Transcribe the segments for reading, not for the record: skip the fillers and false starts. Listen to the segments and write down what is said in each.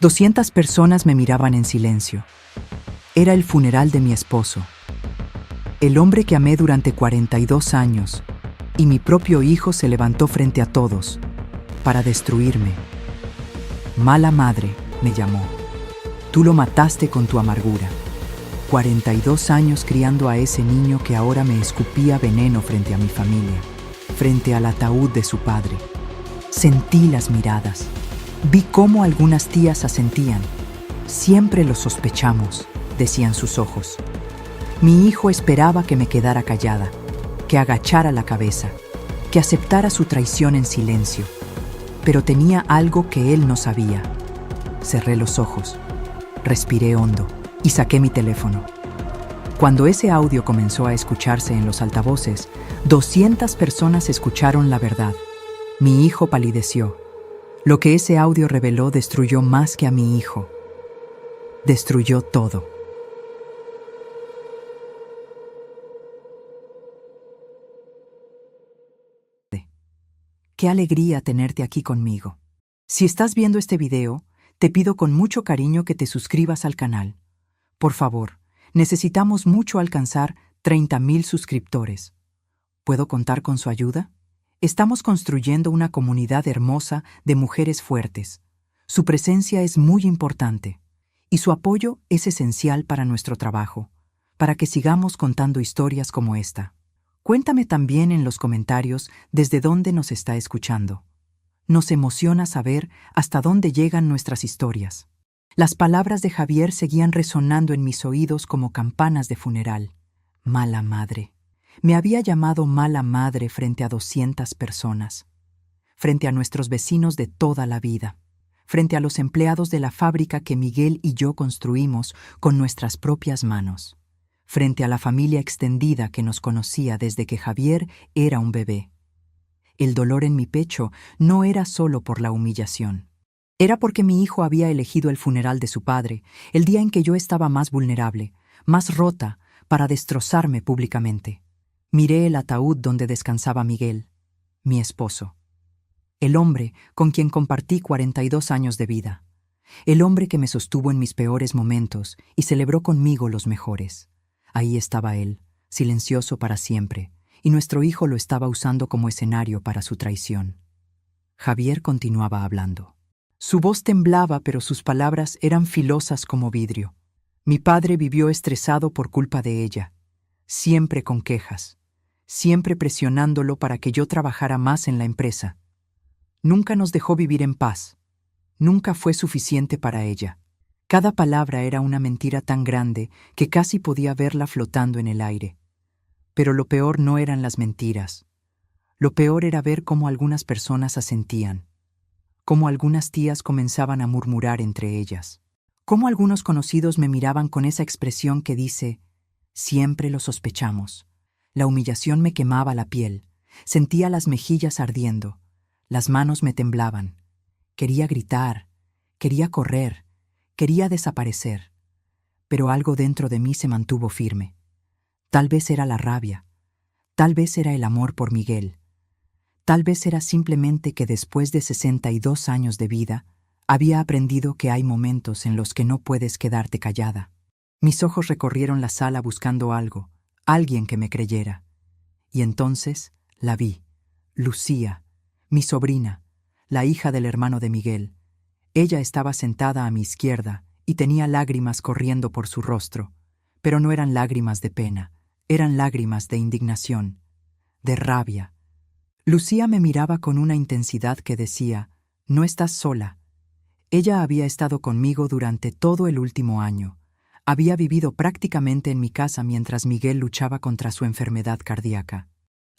200 personas me miraban en silencio. Era el funeral de mi esposo, el hombre que amé durante 42 años, y mi propio hijo se levantó frente a todos para destruirme. Mala madre, me llamó. Tú lo mataste con tu amargura. 42 años criando a ese niño que ahora me escupía veneno frente a mi familia, frente al ataúd de su padre. Sentí las miradas. Vi cómo algunas tías asentían. Siempre lo sospechamos, decían sus ojos. Mi hijo esperaba que me quedara callada, que agachara la cabeza, que aceptara su traición en silencio. Pero tenía algo que él no sabía. Cerré los ojos, respiré hondo y saqué mi teléfono. Cuando ese audio comenzó a escucharse en los altavoces, 200 personas escucharon la verdad. Mi hijo palideció. Lo que ese audio reveló destruyó más que a mi hijo. Destruyó todo. Qué alegría tenerte aquí conmigo. Si estás viendo este video, te pido con mucho cariño que te suscribas al canal. Por favor, necesitamos mucho alcanzar 30,000 suscriptores. ¿Puedo contar con su ayuda? Estamos construyendo una comunidad hermosa de mujeres fuertes. Su presencia es muy importante y su apoyo es esencial para nuestro trabajo, para que sigamos contando historias como esta. Cuéntame también en los comentarios desde dónde nos está escuchando. Nos emociona saber hasta dónde llegan nuestras historias. Las palabras de Javier seguían resonando en mis oídos como campanas de funeral. Mala madre. Me había llamado mala madre frente a 200 personas, frente a nuestros vecinos de toda la vida, frente a los empleados de la fábrica que Miguel y yo construimos con nuestras propias manos, frente a la familia extendida que nos conocía desde que Javier era un bebé. El dolor en mi pecho no era solo por la humillación. Era porque mi hijo había elegido el funeral de su padre, el día en que yo estaba más vulnerable, más rota, para destrozarme públicamente. Miré el ataúd donde descansaba Miguel, mi esposo. El hombre con quien compartí 42 años de vida. El hombre que me sostuvo en mis peores momentos y celebró conmigo los mejores. Ahí estaba él, silencioso para siempre, y nuestro hijo lo estaba usando como escenario para su traición. Javier continuaba hablando. Su voz temblaba, pero sus palabras eran filosas como vidrio. Mi padre vivió estresado por culpa de ella, siempre con quejas, siempre presionándolo para que yo trabajara más en la empresa. Nunca nos dejó vivir en paz. Nunca fue suficiente para ella. Cada palabra era una mentira tan grande que casi podía verla flotando en el aire. Pero lo peor no eran las mentiras. Lo peor era ver cómo algunas personas asentían, cómo algunas tías comenzaban a murmurar entre ellas, cómo algunos conocidos me miraban con esa expresión que dice, siempre lo sospechamos. La humillación me quemaba la piel, sentía las mejillas ardiendo, las manos me temblaban. Quería gritar, quería correr, quería desaparecer, pero algo dentro de mí se mantuvo firme. Tal vez era la rabia, tal vez era el amor por Miguel, tal vez era simplemente que después de 62 años de vida, había aprendido que hay momentos en los que no puedes quedarte callada. Mis ojos recorrieron la sala buscando algo, alguien que me creyera. Y entonces la vi, Lucía, mi sobrina, la hija del hermano de Miguel. Ella estaba sentada a mi izquierda y tenía lágrimas corriendo por su rostro, pero no eran lágrimas de pena, eran lágrimas de indignación, de rabia. Lucía me miraba con una intensidad que decía, no estás sola. Ella había estado conmigo durante todo el último año. Había vivido prácticamente en mi casa mientras Miguel luchaba contra su enfermedad cardíaca.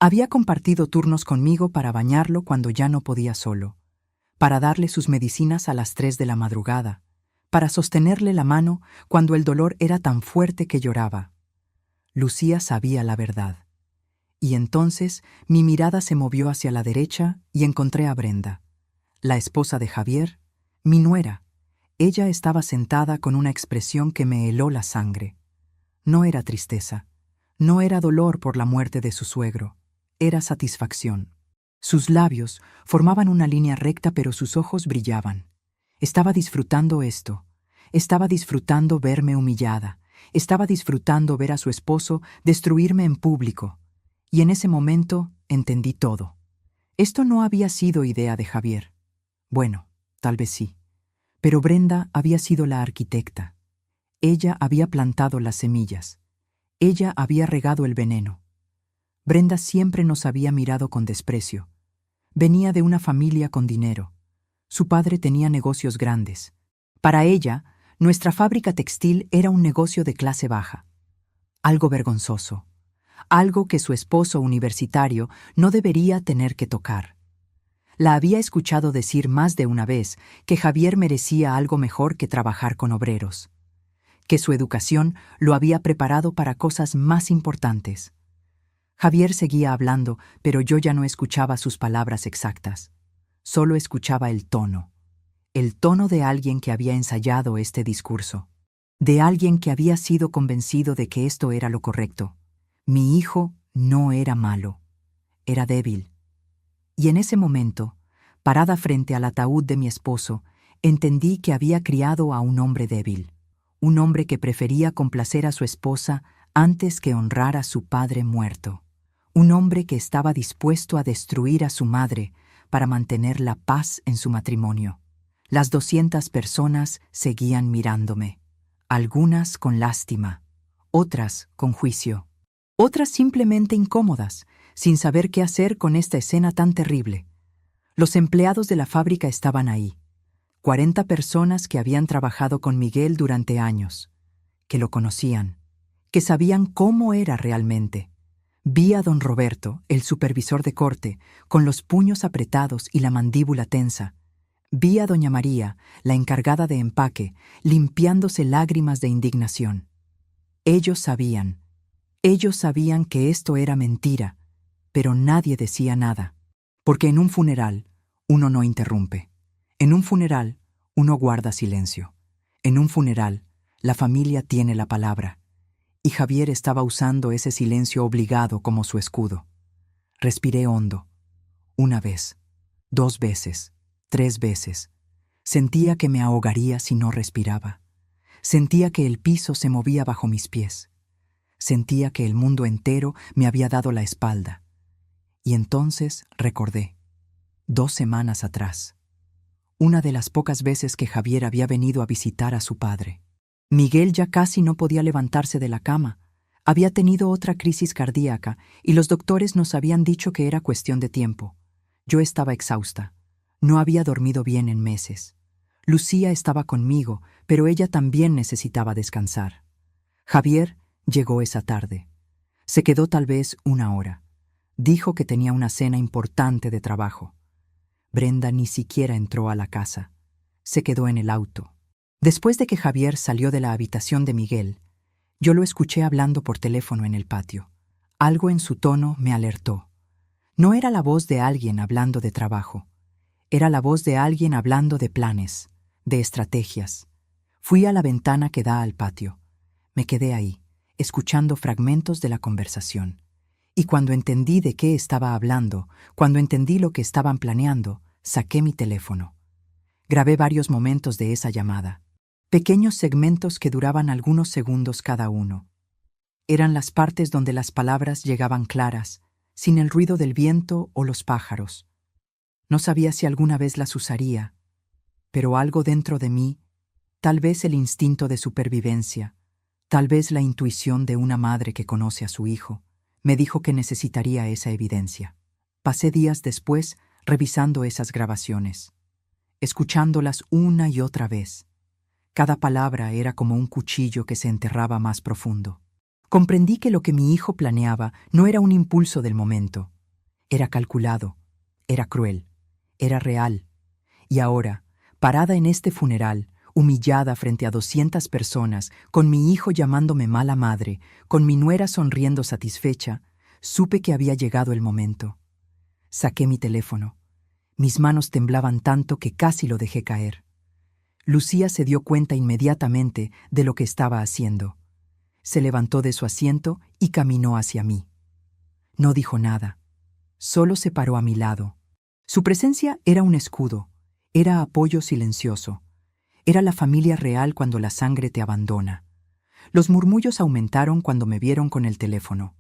Había compartido turnos conmigo para bañarlo cuando ya no podía solo, para darle sus medicinas a las 3 de la madrugada, para sostenerle la mano cuando el dolor era tan fuerte que lloraba. Lucía sabía la verdad. Y entonces mi mirada se movió hacia la derecha y encontré a Brenda, la esposa de Javier, mi nuera. Ella estaba sentada con una expresión que me heló la sangre. No era tristeza, no era dolor por la muerte de su suegro, era satisfacción. Sus labios formaban una línea recta, pero sus ojos brillaban. Estaba disfrutando esto. Estaba disfrutando verme humillada. Estaba disfrutando ver a su esposo destruirme en público. Y en ese momento entendí todo. Esto no había sido idea de Javier. Bueno, tal vez sí. Pero Brenda había sido la arquitecta. Ella había plantado las semillas. Ella había regado el veneno. Brenda siempre nos había mirado con desprecio. Venía de una familia con dinero. Su padre tenía negocios grandes. Para ella, nuestra fábrica textil era un negocio de clase baja. Algo vergonzoso. Algo que su esposo universitario no debería tener que tocar. La había escuchado decir más de una vez que Javier merecía algo mejor que trabajar con obreros, que su educación lo había preparado para cosas más importantes. Javier seguía hablando, pero yo ya no escuchaba sus palabras exactas. Solo escuchaba el tono de alguien que había ensayado este discurso, de alguien que había sido convencido de que esto era lo correcto. Mi hijo no era malo, era débil. Y en ese momento, parada frente al ataúd de mi esposo, entendí que había criado a un hombre débil, un hombre que prefería complacer a su esposa antes que honrar a su padre muerto, un hombre que estaba dispuesto a destruir a su madre para mantener la paz en su matrimonio. Las 200 personas seguían mirándome, algunas con lástima, otras con juicio, otras simplemente incómodas, sin saber qué hacer con esta escena tan terrible. Los empleados de la fábrica estaban ahí, 40 personas que habían trabajado con Miguel durante años, que lo conocían, que sabían cómo era realmente. Vi a don Roberto, el supervisor de corte, con los puños apretados y la mandíbula tensa. Vi a doña María, la encargada de empaque, limpiándose lágrimas de indignación. Ellos sabían que esto era mentira, pero nadie decía nada, porque en un funeral uno no interrumpe. En un funeral uno guarda silencio. En un funeral la familia tiene la palabra. Y Javier estaba usando ese silencio obligado como su escudo. Respiré hondo. 1 vez, 2 veces, 3 veces. Sentía que me ahogaría si no respiraba. Sentía que el piso se movía bajo mis pies. Sentía que el mundo entero me había dado la espalda. Y entonces recordé, 2 semanas atrás, una de las pocas veces que Javier había venido a visitar a su padre. Miguel ya casi no podía levantarse de la cama. Había tenido otra crisis cardíaca y los doctores nos habían dicho que era cuestión de tiempo. Yo estaba exhausta. No había dormido bien en meses. Lucía estaba conmigo, pero ella también necesitaba descansar. Javier llegó esa tarde. Se quedó tal vez 1 hora. Dijo que tenía una cena importante de trabajo. Brenda ni siquiera entró a la casa. Se quedó en el auto. Después de que Javier salió de la habitación de Miguel, yo lo escuché hablando por teléfono en el patio. Algo en su tono me alertó. No era la voz de alguien hablando de trabajo. Era la voz de alguien hablando de planes, de estrategias. Fui a la ventana que da al patio. Me quedé ahí, escuchando fragmentos de la conversación. Y cuando entendí de qué estaba hablando, cuando entendí lo que estaban planeando, saqué mi teléfono. Grabé varios momentos de esa llamada. Pequeños segmentos que duraban algunos segundos cada uno. Eran las partes donde las palabras llegaban claras, sin el ruido del viento o los pájaros. No sabía si alguna vez las usaría, pero algo dentro de mí, tal vez el instinto de supervivencia, tal vez la intuición de una madre que conoce a su hijo, me dijo que necesitaría esa evidencia. Pasé días después revisando esas grabaciones, escuchándolas una y otra vez. Cada palabra era como un cuchillo que se enterraba más profundo. Comprendí que lo que mi hijo planeaba no era un impulso del momento. Era calculado, era cruel, era real. Y ahora, parada en este funeral, humillada frente a 200 personas, con mi hijo llamándome mala madre, con mi nuera sonriendo satisfecha, supe que había llegado el momento. Saqué mi teléfono. Mis manos temblaban tanto que casi lo dejé caer. Lucía se dio cuenta inmediatamente de lo que estaba haciendo. Se levantó de su asiento y caminó hacia mí. No dijo nada. Solo se paró a mi lado. Su presencia era un escudo, era apoyo silencioso. Era la familia real cuando la sangre te abandona. Los murmullos aumentaron cuando me vieron con el teléfono.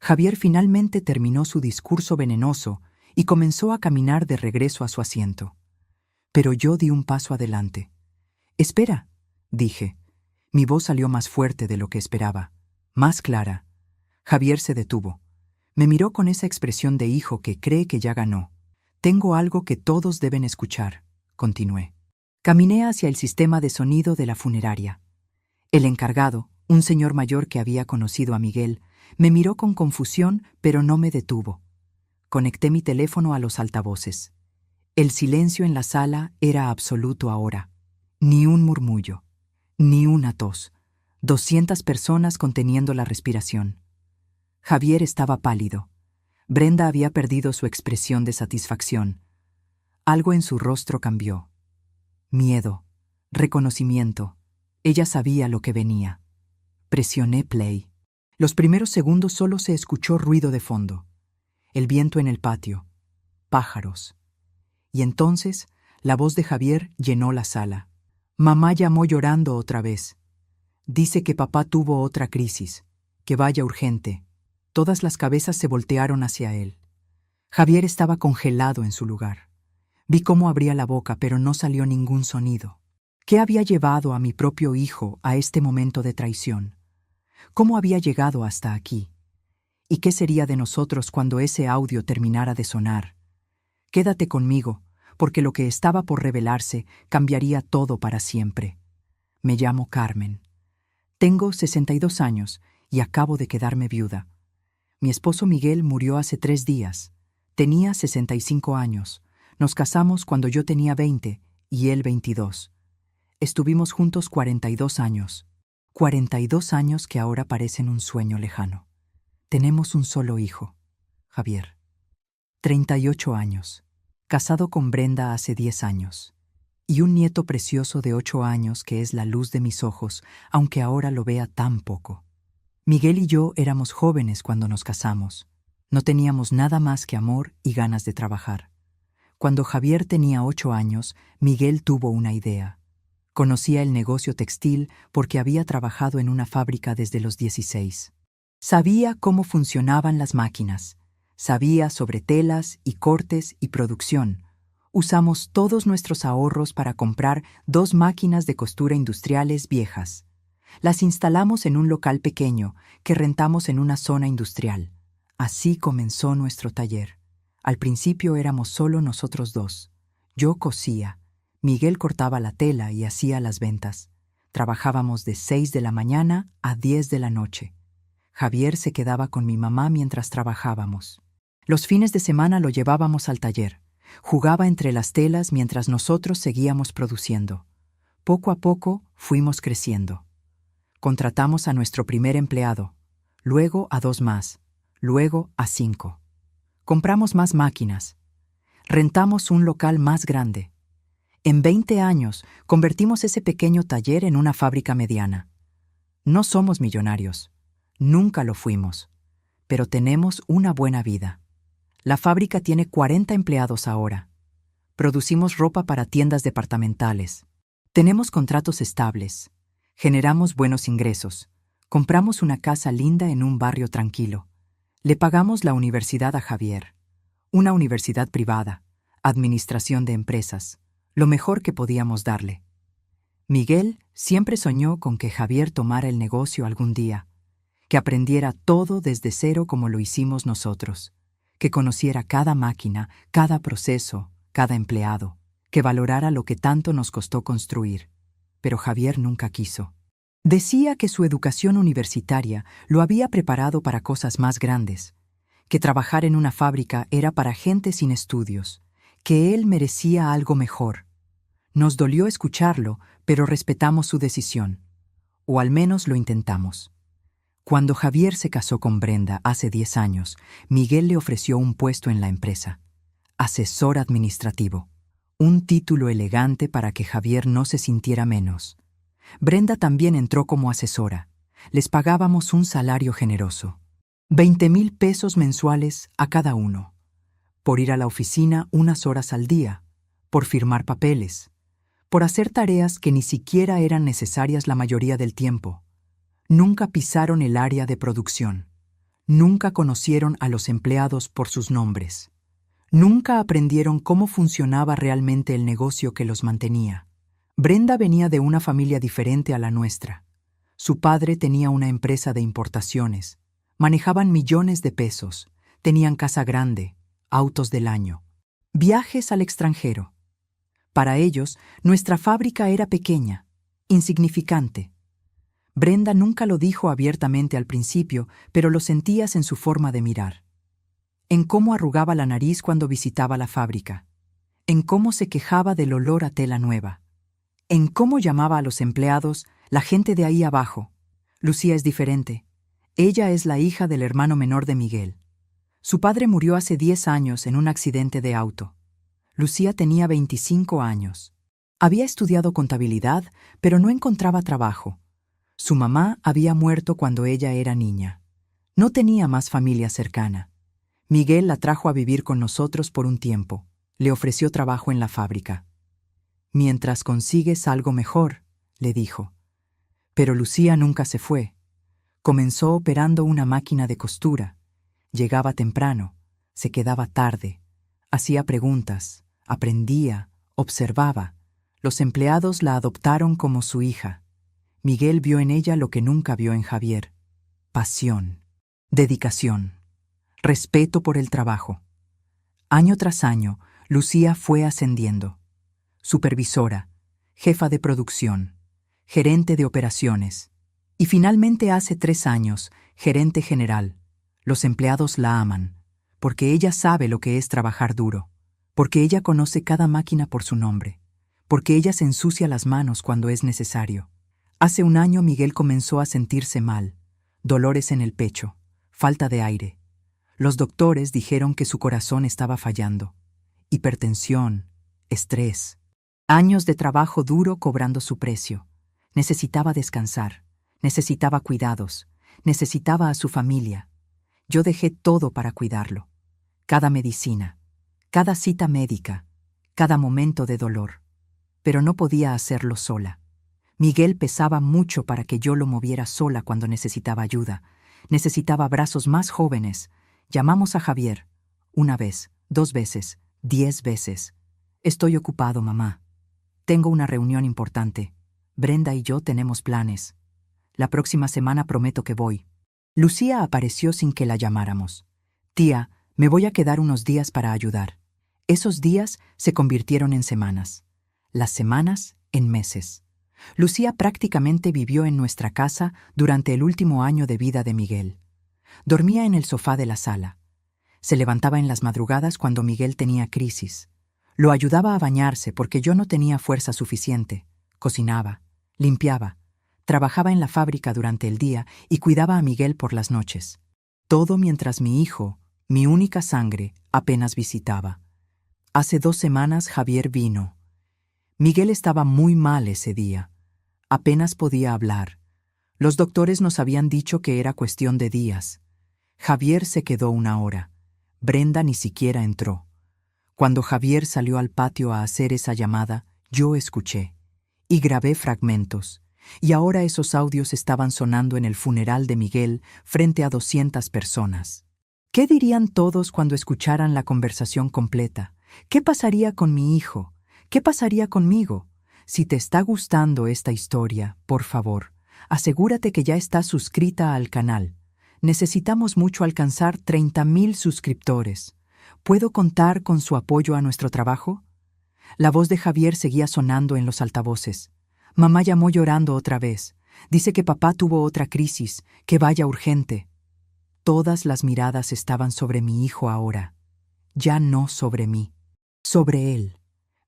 Javier finalmente terminó su discurso venenoso y comenzó a caminar de regreso a su asiento. Pero yo di un paso adelante. «Espera», dije. Mi voz salió más fuerte de lo que esperaba, más clara. Javier se detuvo. Me miró con esa expresión de hijo que cree que ya ganó. «Tengo algo que todos deben escuchar», continué. Caminé hacia el sistema de sonido de la funeraria. El encargado, un señor mayor que había conocido a Miguel, me miró con confusión, pero no me detuvo. Conecté mi teléfono a los altavoces. El silencio en la sala era absoluto ahora. Ni un murmullo, ni una tos. 200 personas conteniendo la respiración. Javier estaba pálido. Brenda había perdido su expresión de satisfacción. Algo en su rostro cambió. Miedo, reconocimiento. Ella sabía lo que venía. Presioné play. Los primeros segundos solo se escuchó ruido de fondo. El viento en el patio. Pájaros. Y entonces, la voz de Javier llenó la sala. Mamá llamó llorando otra vez. Dice que papá tuvo otra crisis, que vaya urgente. Todas las cabezas se voltearon hacia él. Javier estaba congelado en su lugar. Vi cómo abría la boca, pero no salió ningún sonido. ¿Qué había llevado a mi propio hijo a este momento de traición? ¿Cómo había llegado hasta aquí? ¿Y qué sería de nosotros cuando ese audio terminara de sonar? Quédate conmigo, porque lo que estaba por revelarse cambiaría todo para siempre. Me llamo Carmen. Tengo 62 años y acabo de quedarme viuda. Mi esposo Miguel murió hace 3 días. Tenía 65 años. Nos casamos cuando yo tenía 20 y él 22. Estuvimos juntos 42 años. 42 años que ahora parecen un sueño lejano. Tenemos un solo hijo, Javier. 38 años. Casado con Brenda hace 10 años. Y un nieto precioso de 8 años que es la luz de mis ojos, aunque ahora lo vea tan poco. Miguel y yo éramos jóvenes cuando nos casamos. No teníamos nada más que amor y ganas de trabajar. Cuando Javier tenía 8 años, Miguel tuvo una idea. Conocía el negocio textil porque había trabajado en una fábrica desde los 16. Sabía cómo funcionaban las máquinas. Sabía sobre telas y cortes y producción. Usamos todos nuestros ahorros para comprar 2 máquinas de costura industriales viejas. Las instalamos en un local pequeño que rentamos en una zona industrial. Así comenzó nuestro taller. Al principio éramos solo nosotros 2. Yo cosía. Miguel cortaba la tela y hacía las ventas. Trabajábamos de 6 de la mañana a 10 de la noche. Javier se quedaba con mi mamá mientras trabajábamos. Los fines de semana lo llevábamos al taller. Jugaba entre las telas mientras nosotros seguíamos produciendo. Poco a poco fuimos creciendo. Contratamos a nuestro primer empleado, luego a 2 más, luego a 5. Compramos más máquinas. Rentamos un local más grande. En 20 años convertimos ese pequeño taller en una fábrica mediana. No somos millonarios. Nunca lo fuimos. Pero tenemos una buena vida. La fábrica tiene 40 empleados ahora. Producimos ropa para tiendas departamentales. Tenemos contratos estables. Generamos buenos ingresos. Compramos una casa linda en un barrio tranquilo. Le pagamos la universidad a Javier. Una universidad privada. Administración de empresas. Lo mejor que podíamos darle. Miguel siempre soñó con que Javier tomara el negocio algún día, que aprendiera todo desde cero como lo hicimos nosotros, que conociera cada máquina, cada proceso, cada empleado, que valorara lo que tanto nos costó construir. Pero Javier nunca quiso. Decía que su educación universitaria lo había preparado para cosas más grandes, que trabajar en una fábrica era para gente sin estudios, que él merecía algo mejor. Nos dolió escucharlo, pero respetamos su decisión. O al menos lo intentamos. Cuando Javier se casó con Brenda hace 10 años, Miguel le ofreció un puesto en la empresa. Asesor administrativo. Un título elegante para que Javier no se sintiera menos. Brenda también entró como asesora. Les pagábamos un salario generoso. 20,000 pesos mensuales a cada uno. Por ir a la oficina unas horas al día. Por firmar papeles. por hacer tareas que ni siquiera eran necesarias la mayoría del tiempo. Nunca pisaron el área de producción. Nunca conocieron a los empleados por sus nombres. Nunca aprendieron cómo funcionaba realmente el negocio que los mantenía. Brenda venía de una familia diferente a la nuestra. Su padre tenía una empresa de importaciones. Manejaban millones de pesos. Tenían casa grande, autos del año, viajes al extranjero. Para ellos, nuestra fábrica era pequeña, insignificante. Brenda nunca lo dijo abiertamente al principio, pero lo sentías en su forma de mirar. En cómo arrugaba la nariz cuando visitaba la fábrica. En cómo se quejaba del olor a tela nueva. En cómo llamaba a los empleados, la gente de ahí abajo. Lucía es diferente. Ella es la hija del hermano menor de Miguel. Su padre murió hace 10 años en un accidente de auto. Lucía tenía 25 años. Había estudiado contabilidad, pero no encontraba trabajo. Su mamá había muerto cuando ella era niña. No tenía más familia cercana. Miguel la trajo a vivir con nosotros por un tiempo. Le ofreció trabajo en la fábrica. «Mientras consigues algo mejor», le dijo. Pero Lucía nunca se fue. Comenzó operando una máquina de costura. Llegaba temprano, se quedaba tarde. Hacía preguntas, aprendía, observaba. Los empleados la adoptaron como su hija. Miguel vio en ella lo que nunca vio en Javier: pasión, dedicación, respeto por el trabajo. Año tras año, Lucía fue ascendiendo. Supervisora, jefa de producción, gerente de operaciones, y finalmente hace 3 años, gerente general. Los empleados la aman, porque ella sabe lo que es trabajar duro, porque ella conoce cada máquina por su nombre, porque ella se ensucia las manos cuando es necesario. Hace 1 año Miguel comenzó a sentirse mal, dolores en el pecho, falta de aire. Los doctores dijeron que su corazón estaba fallando. Hipertensión, estrés. Años de trabajo duro cobrando su precio. Necesitaba descansar, necesitaba cuidados, necesitaba a su familia. Yo dejé todo para cuidarlo. Cada medicina, cada cita médica, cada momento de dolor. Pero no podía hacerlo sola. Miguel pesaba mucho para que yo lo moviera sola cuando necesitaba ayuda. Necesitaba brazos más jóvenes. Llamamos a Javier. 1 vez, 2 veces, 10 veces. «Estoy ocupado, mamá. Tengo una reunión importante. Brenda y yo tenemos planes. La próxima semana prometo que voy». Lucía apareció sin que la llamáramos. «Tía, me voy a quedar unos días para ayudar». Esos días se convirtieron en semanas. Las semanas en meses. Lucía prácticamente vivió en nuestra casa durante el último año de vida de Miguel. Dormía en el sofá de la sala. Se levantaba en las madrugadas cuando Miguel tenía crisis. Lo ayudaba a bañarse porque yo no tenía fuerza suficiente. Cocinaba, limpiaba, trabajaba en la fábrica durante el día y cuidaba a Miguel por las noches. Todo mientras mi hijo, mi única sangre, apenas visitaba. Hace 2 semanas Javier vino. Miguel estaba muy mal ese día. Apenas podía hablar. Los doctores nos habían dicho que era cuestión de días. Javier se quedó 1 hora. Brenda ni siquiera entró. Cuando Javier salió al patio a hacer esa llamada, yo escuché. Y grabé fragmentos. Y ahora esos audios estaban sonando en el funeral de Miguel frente a 200 personas. ¿Qué dirían todos cuando escucharan la conversación completa? ¿Qué pasaría con mi hijo? ¿Qué pasaría conmigo? Si te está gustando esta historia, por favor, asegúrate que ya estás suscrita al canal. Necesitamos mucho alcanzar 30,000 suscriptores. ¿Puedo contar con su apoyo a nuestro trabajo? La voz de Javier seguía sonando en los altavoces. Mamá llamó llorando otra vez. Dice que papá tuvo otra crisis, que vaya urgente. Todas las miradas estaban sobre mi hijo ahora. Ya no sobre mí. Sobre él.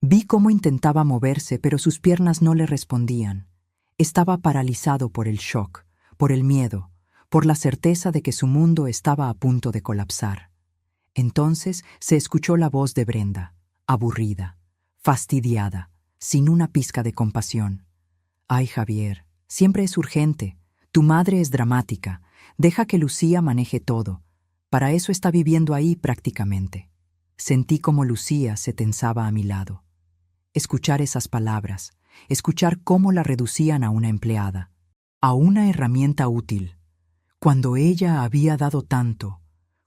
Vi cómo intentaba moverse, pero sus piernas no le respondían. Estaba paralizado por el shock, por el miedo, por la certeza de que su mundo estaba a punto de colapsar. Entonces se escuchó la voz de Brenda, aburrida, fastidiada, sin una pizca de compasión. «Ay, Javier, siempre es urgente. Tu madre es dramática. Deja que Lucía maneje todo. Para eso está viviendo ahí prácticamente». Sentí como Lucía se tensaba a mi lado. Escuchar esas palabras, escuchar cómo la reducían a una empleada, a una herramienta útil, cuando ella había dado tanto,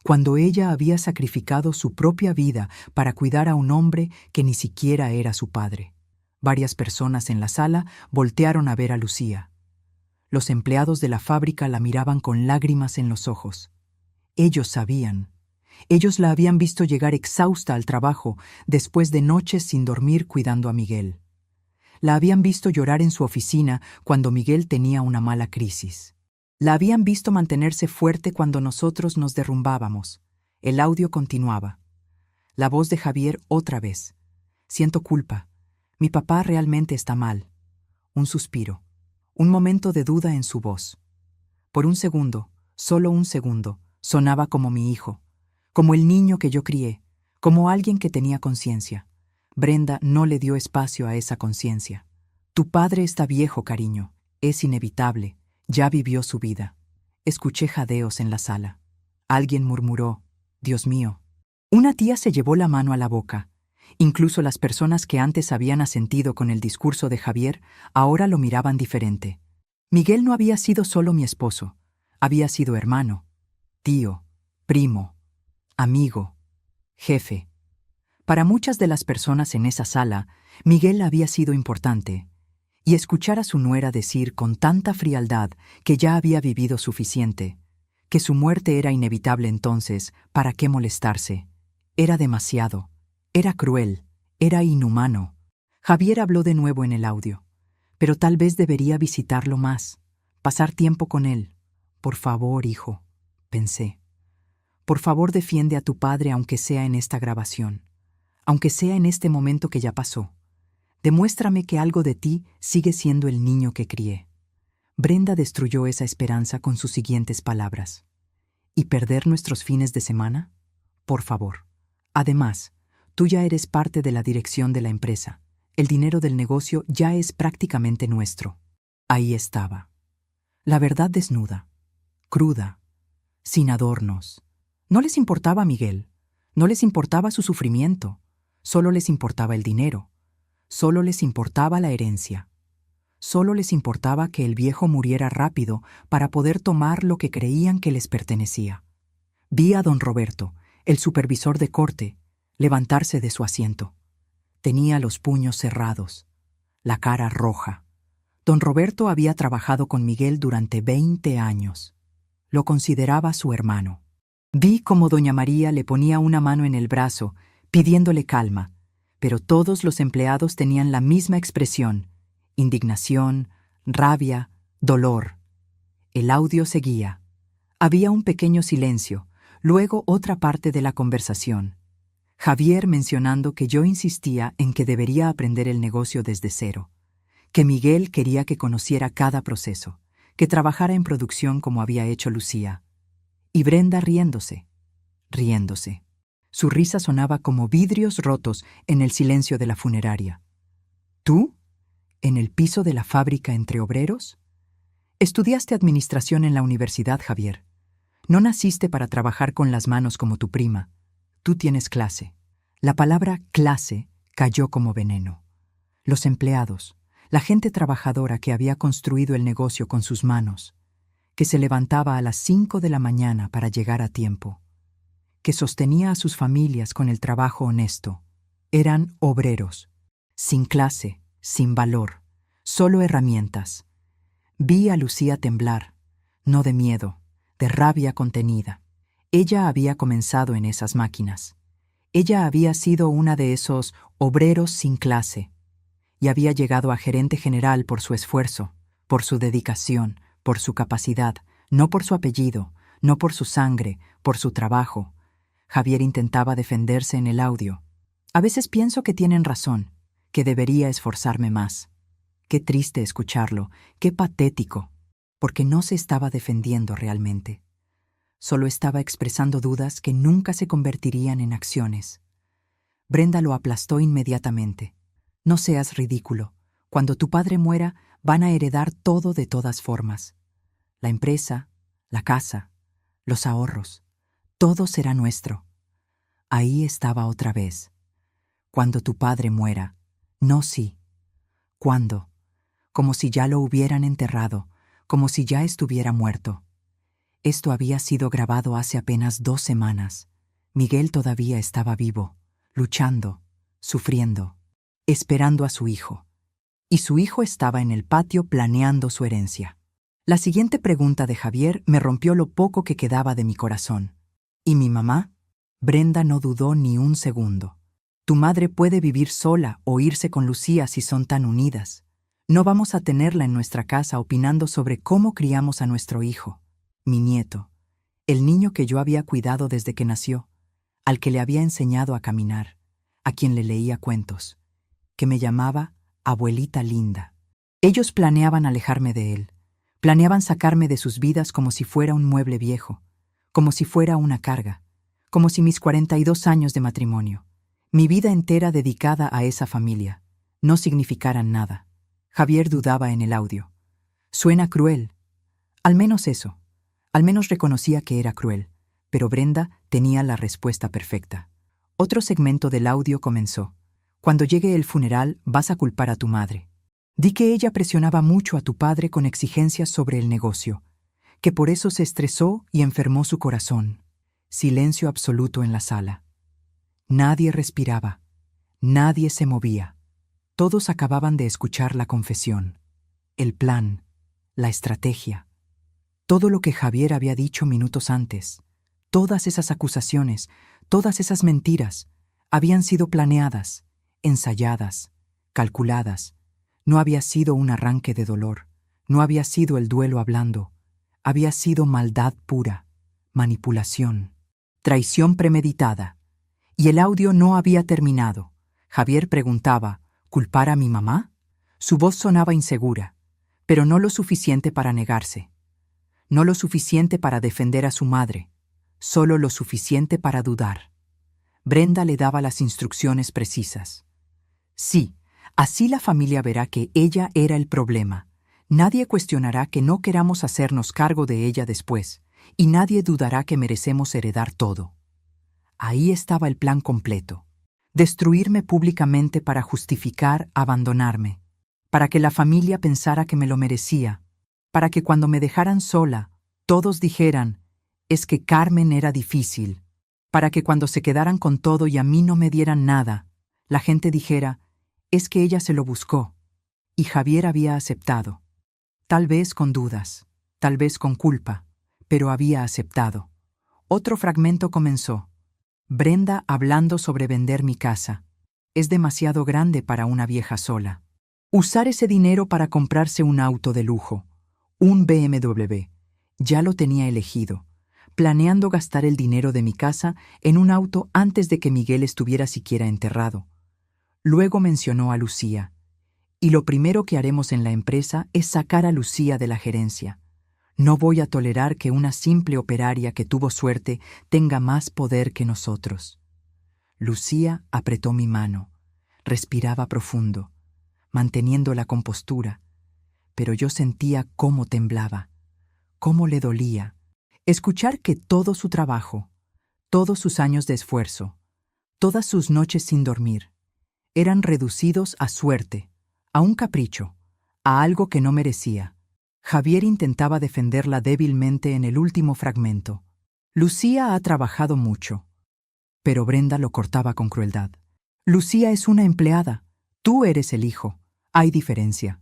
cuando ella había sacrificado su propia vida para cuidar a un hombre que ni siquiera era su padre. Varias personas en la sala voltearon a ver a Lucía. Los empleados de la fábrica la miraban con lágrimas en los ojos. Ellos sabían. Ellos la habían visto llegar exhausta al trabajo después de noches sin dormir cuidando a Miguel. La habían visto llorar en su oficina cuando Miguel tenía una mala crisis. La habían visto mantenerse fuerte cuando nosotros nos derrumbábamos. El audio continuaba. La voz de Javier otra vez. Siento culpa. Mi papá realmente está mal. Un suspiro. Un momento de duda en su voz. Por un segundo, solo un segundo, sonaba como mi hijo, como el niño que yo crié, como alguien que tenía conciencia. Brenda no le dio espacio a esa conciencia. Tu padre está viejo, cariño. Es inevitable. Ya vivió su vida. Escuché jadeos en la sala. Alguien murmuró, Dios mío. Una tía se llevó la mano a la boca. Incluso las personas que antes habían asentido con el discurso de Javier ahora lo miraban diferente. Miguel no había sido solo mi esposo. Había sido hermano, tío, primo, amigo, jefe. Para muchas de las personas en esa sala, Miguel había sido importante. Y escuchar a su nuera decir con tanta frialdad que ya había vivido suficiente, que su muerte era inevitable entonces, ¿para qué molestarse? Era demasiado, era cruel, era inhumano. Javier habló de nuevo en el audio. Pero tal vez debería visitarlo más, pasar tiempo con él. Por favor, hijo, pensé. Por favor, defiende a tu padre aunque sea en esta grabación, aunque sea en este momento que ya pasó. Demuéstrame que algo de ti sigue siendo el niño que crié. Brenda destruyó esa esperanza con sus siguientes palabras. ¿Y perder nuestros fines de semana? Por favor. Además, tú ya eres parte de la dirección de la empresa. El dinero del negocio ya es prácticamente nuestro. Ahí estaba. La verdad desnuda, cruda, sin adornos. No les importaba a Miguel, no les importaba su sufrimiento, solo les importaba el dinero. Solo les importaba la herencia. Solo les importaba que el viejo muriera rápido para poder tomar lo que creían que les pertenecía. Vi a don Roberto, el supervisor de corte, levantarse de su asiento. Tenía los puños cerrados, la cara roja. Don Roberto había trabajado con Miguel durante 20 años. Lo consideraba su hermano. Vi cómo doña María le ponía una mano en el brazo, pidiéndole calma, pero todos los empleados tenían la misma expresión: indignación, rabia, dolor. El audio seguía. Había un pequeño silencio, luego otra parte de la conversación. Javier mencionando que yo insistía en que debería aprender el negocio desde cero, que Miguel quería que conociera cada proceso, que trabajara en producción como había hecho Lucía. Y Brenda riéndose, riéndose. Su risa sonaba como vidrios rotos en el silencio de la funeraria. ¿Tú? ¿En el piso de la fábrica entre obreros? Estudiaste administración en la universidad, Javier. No naciste para trabajar con las manos como tu prima. Tú tienes clase. La palabra clase cayó como veneno. Los empleados, la gente trabajadora que había construido el negocio con sus manos, que se levantaba a las 5 de la mañana para llegar a tiempo, que sostenía a sus familias con el trabajo honesto. Eran obreros, sin clase, sin valor, solo herramientas. Vi a Lucía temblar, no de miedo, de rabia contenida. Ella había comenzado en esas máquinas. Ella había sido una de esos obreros sin clase y había llegado a gerente general por su esfuerzo, por su dedicación, por su capacidad, no por su apellido, no por su sangre, por su trabajo. Javier intentaba defenderse en el audio. A veces pienso que tienen razón, que debería esforzarme más. Qué triste escucharlo, qué patético, porque no se estaba defendiendo realmente. Solo estaba expresando dudas que nunca se convertirían en acciones. Brenda lo aplastó inmediatamente. No seas ridículo. Cuando tu padre muera, van a heredar todo de todas formas. La empresa, la casa, los ahorros. Todo será nuestro. Ahí estaba otra vez. Cuando tu padre muera. No sí. ¿Cuándo? Como si ya lo hubieran enterrado, como si ya estuviera muerto. Esto había sido grabado hace apenas 2 semanas. Miguel todavía estaba vivo, luchando, sufriendo, esperando a su hijo. Y su hijo estaba en el patio planeando su herencia. La siguiente pregunta de Javier me rompió lo poco que quedaba de mi corazón. ¿Y mi mamá? Brenda no dudó ni un segundo. Tu madre puede vivir sola o irse con Lucía si son tan unidas. No vamos a tenerla en nuestra casa opinando sobre cómo criamos a nuestro hijo, mi nieto, el niño que yo había cuidado desde que nació, al que le había enseñado a caminar, a quien le leía cuentos, que me llamaba abuelita linda. Ellos planeaban alejarme de él, planeaban sacarme de sus vidas como si fuera un mueble viejo, como si fuera una carga, como si mis 42 años de matrimonio, mi vida entera dedicada a esa familia, no significaran nada. Javier dudaba en el audio. Suena cruel. Al menos eso. Al menos reconocía que era cruel, pero Brenda tenía la respuesta perfecta. Otro segmento del audio comenzó. Cuando llegue el funeral, vas a culpar a tu madre. Di que ella presionaba mucho a tu padre con exigencias sobre el negocio, que por eso se estresó y enfermó su corazón. Silencio absoluto en la sala. Nadie respiraba. Nadie se movía. Todos acababan de escuchar la confesión, el plan, la estrategia. Todo lo que Javier había dicho minutos antes, todas esas acusaciones, todas esas mentiras, habían sido planeadas, ensayadas, calculadas. No había sido un arranque de dolor, no había sido el duelo hablando, había sido maldad pura, manipulación, traición premeditada. Y el audio no había terminado. Javier preguntaba, ¿culpar a mi mamá? Su voz sonaba insegura, pero no lo suficiente para negarse. No lo suficiente para defender a su madre, solo lo suficiente para dudar. Brenda le daba las instrucciones precisas. Sí, así la familia verá que ella era el problema. Nadie cuestionará que no queramos hacernos cargo de ella después, y nadie dudará que merecemos heredar todo. Ahí estaba el plan completo. Destruirme públicamente para justificar abandonarme, para que la familia pensara que me lo merecía, para que cuando me dejaran sola, todos dijeran, es que Carmen era difícil, para que cuando se quedaran con todo y a mí no me dieran nada, la gente dijera, es que ella se lo buscó, y Javier había aceptado. Tal vez con dudas, tal vez con culpa, pero había aceptado. Otro fragmento comenzó. Brenda hablando sobre vender mi casa. Es demasiado grande para una vieja sola. Usar ese dinero para comprarse un auto de lujo, un BMW. Ya lo tenía elegido, planeando gastar el dinero de mi casa en un auto antes de que Miguel estuviera siquiera enterrado. Luego mencionó a Lucía. Y lo primero que haremos en la empresa es sacar a Lucía de la gerencia. No voy a tolerar que una simple operaria que tuvo suerte tenga más poder que nosotros. Lucía apretó mi mano, respiraba profundo, manteniendo la compostura, pero yo sentía cómo temblaba, cómo le dolía. Escuchar que todo su trabajo, todos sus años de esfuerzo, todas sus noches sin dormir, eran reducidos a suerte, a un capricho, a algo que no merecía. Javier intentaba defenderla débilmente en el último fragmento. Lucía ha trabajado mucho. Pero Brenda lo cortaba con crueldad. Lucía es una empleada. Tú eres el hijo. Hay diferencia.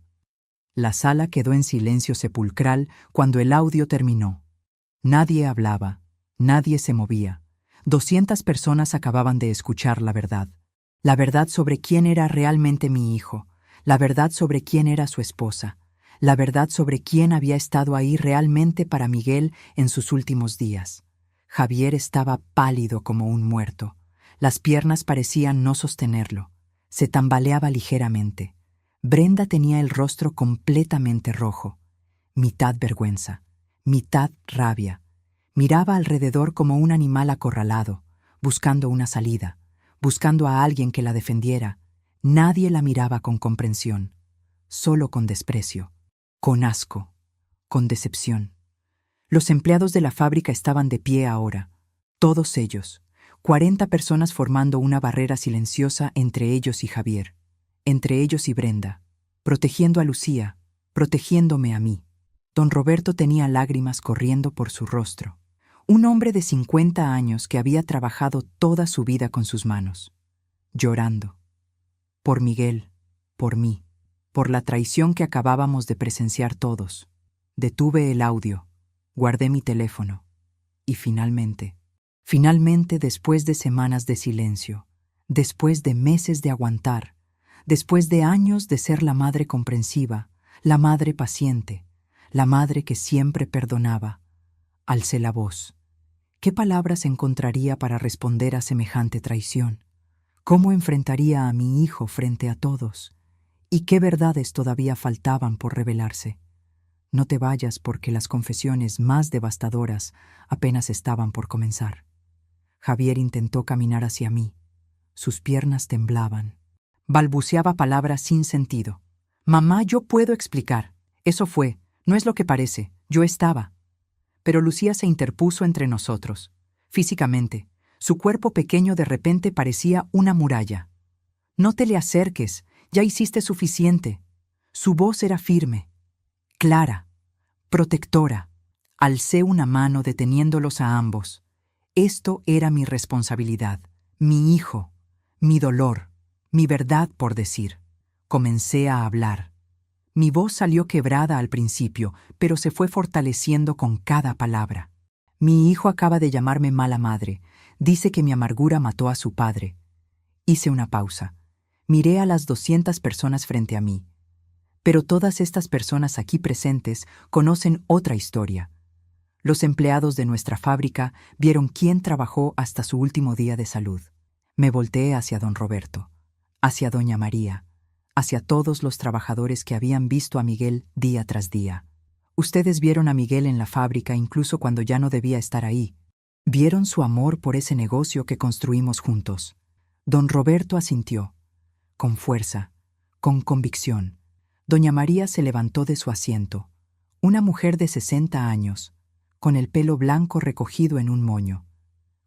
La sala quedó en silencio sepulcral cuando el audio terminó. Nadie hablaba. Nadie se movía. 200 personas acababan de escuchar la verdad. La verdad sobre quién era realmente mi hijo. La verdad sobre quién era su esposa. La verdad sobre quién había estado ahí realmente para Miguel en sus últimos días. Javier estaba pálido como un muerto. Las piernas parecían no sostenerlo. Se tambaleaba ligeramente. Brenda tenía el rostro completamente rojo. Mitad vergüenza, mitad rabia. Miraba alrededor como un animal acorralado, buscando una salida, buscando a alguien que la defendiera. Nadie la miraba con comprensión, solo con desprecio. Con asco, con decepción. Los empleados de la fábrica estaban de pie ahora, todos ellos, 40 personas formando una barrera silenciosa entre ellos y Javier, entre ellos y Brenda. protegiendo a Lucía, protegiéndome a mí. Don Roberto tenía lágrimas corriendo por su rostro. Un hombre de 50 años que había trabajado toda su vida con sus manos. Llorando. Por Miguel, por mí, por la traición que acabábamos de presenciar todos. Detuve el audio, guardé mi teléfono. Y finalmente, después de semanas de silencio, después de meses de aguantar, después de años de ser la madre comprensiva, la madre paciente, la madre que siempre perdonaba, alcé la voz. ¿Qué palabras encontraría para responder a semejante traición? ¿Cómo enfrentaría a mi hijo frente a todos? ¿Y qué verdades todavía faltaban por revelarse? No te vayas porque las confesiones más devastadoras apenas estaban por comenzar. Javier intentó caminar hacia mí. Sus piernas temblaban. Balbuceaba palabras sin sentido. Mamá, yo puedo explicar. Eso fue, no es lo que parece, yo estaba. Pero Lucía se interpuso entre nosotros. Físicamente, su cuerpo pequeño de repente parecía una muralla. No te le acerques, ya hiciste suficiente. Su voz era firme, clara, protectora. Alcé una mano deteniéndolos a ambos. Esto era mi responsabilidad, mi hijo, mi dolor, mi verdad por decir. Comencé a hablar. Mi voz salió quebrada al principio, pero se fue fortaleciendo con cada palabra. Mi hijo acaba de llamarme mala madre. Dice que mi amargura mató a su padre. Hice una pausa. Miré a las 200 personas frente a mí. Pero todas estas personas aquí presentes conocen otra historia. Los empleados de nuestra fábrica vieron quién trabajó hasta su último día de salud. Me volteé hacia don Roberto, hacia doña María, hacia todos los trabajadores que habían visto a Miguel día tras día. Ustedes vieron a Miguel en la fábrica incluso cuando ya no debía estar ahí. Vieron su amor por ese negocio que construimos juntos. Don Roberto asintió, con fuerza, con convicción. Doña María se levantó de su asiento, una mujer de 60 años, con el pelo blanco recogido en un moño,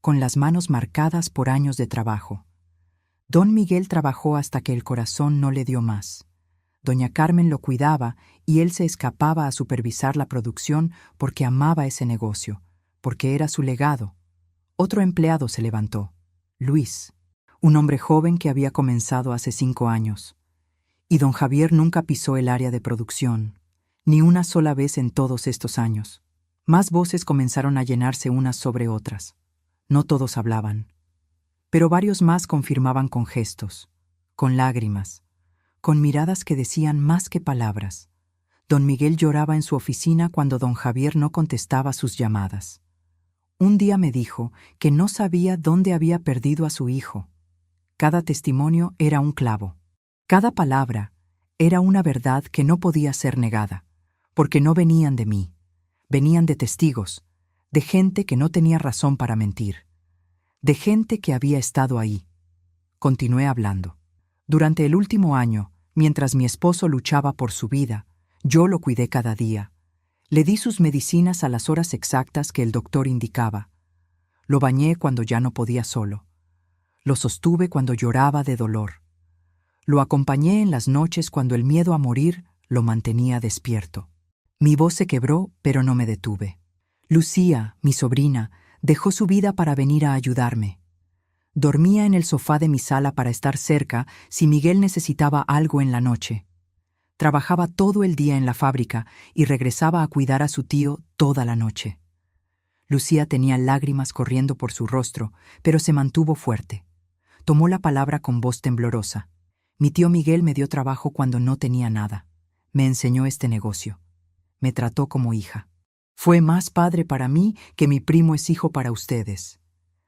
con las manos marcadas por años de trabajo. Don Miguel trabajó hasta que el corazón no le dio más. Doña Carmen lo cuidaba y él se escapaba a supervisar la producción porque amaba ese negocio, porque era su legado. Otro empleado se levantó, Luis, un hombre joven que había comenzado hace 5 años. Y don Javier nunca pisó el área de producción, ni una sola vez en todos estos años. Más voces comenzaron a llenarse unas sobre otras. No todos hablaban, pero varios más confirmaban con gestos, con lágrimas, con miradas que decían más que palabras. Don Miguel lloraba en su oficina cuando don Javier no contestaba sus llamadas. Un día me dijo que no sabía dónde había perdido a su hijo. Cada testimonio era un clavo. Cada palabra era una verdad que no podía ser negada, porque no venían de mí, venían de testigos, de gente que no tenía razón para mentir, de gente que había estado ahí. Continué hablando. Durante el último año, mientras mi esposo luchaba por su vida, yo lo cuidé cada día. Le di sus medicinas a las horas exactas que el doctor indicaba. Lo bañé cuando ya no podía solo. Lo sostuve cuando lloraba de dolor. Lo acompañé en las noches cuando el miedo a morir lo mantenía despierto. Mi voz se quebró, pero no me detuve. Lucía, mi sobrina, dejó su vida para venir a ayudarme. Dormía en el sofá de mi sala para estar cerca si Miguel necesitaba algo en la noche. Trabajaba todo el día en la fábrica y regresaba a cuidar a su tío toda la noche. Lucía tenía lágrimas corriendo por su rostro, pero se mantuvo fuerte. Tomó la palabra con voz temblorosa. Mi tío Miguel me dio trabajo cuando no tenía nada. Me enseñó este negocio. Me trató como hija. Fue más padre para mí que mi primo es hijo para ustedes.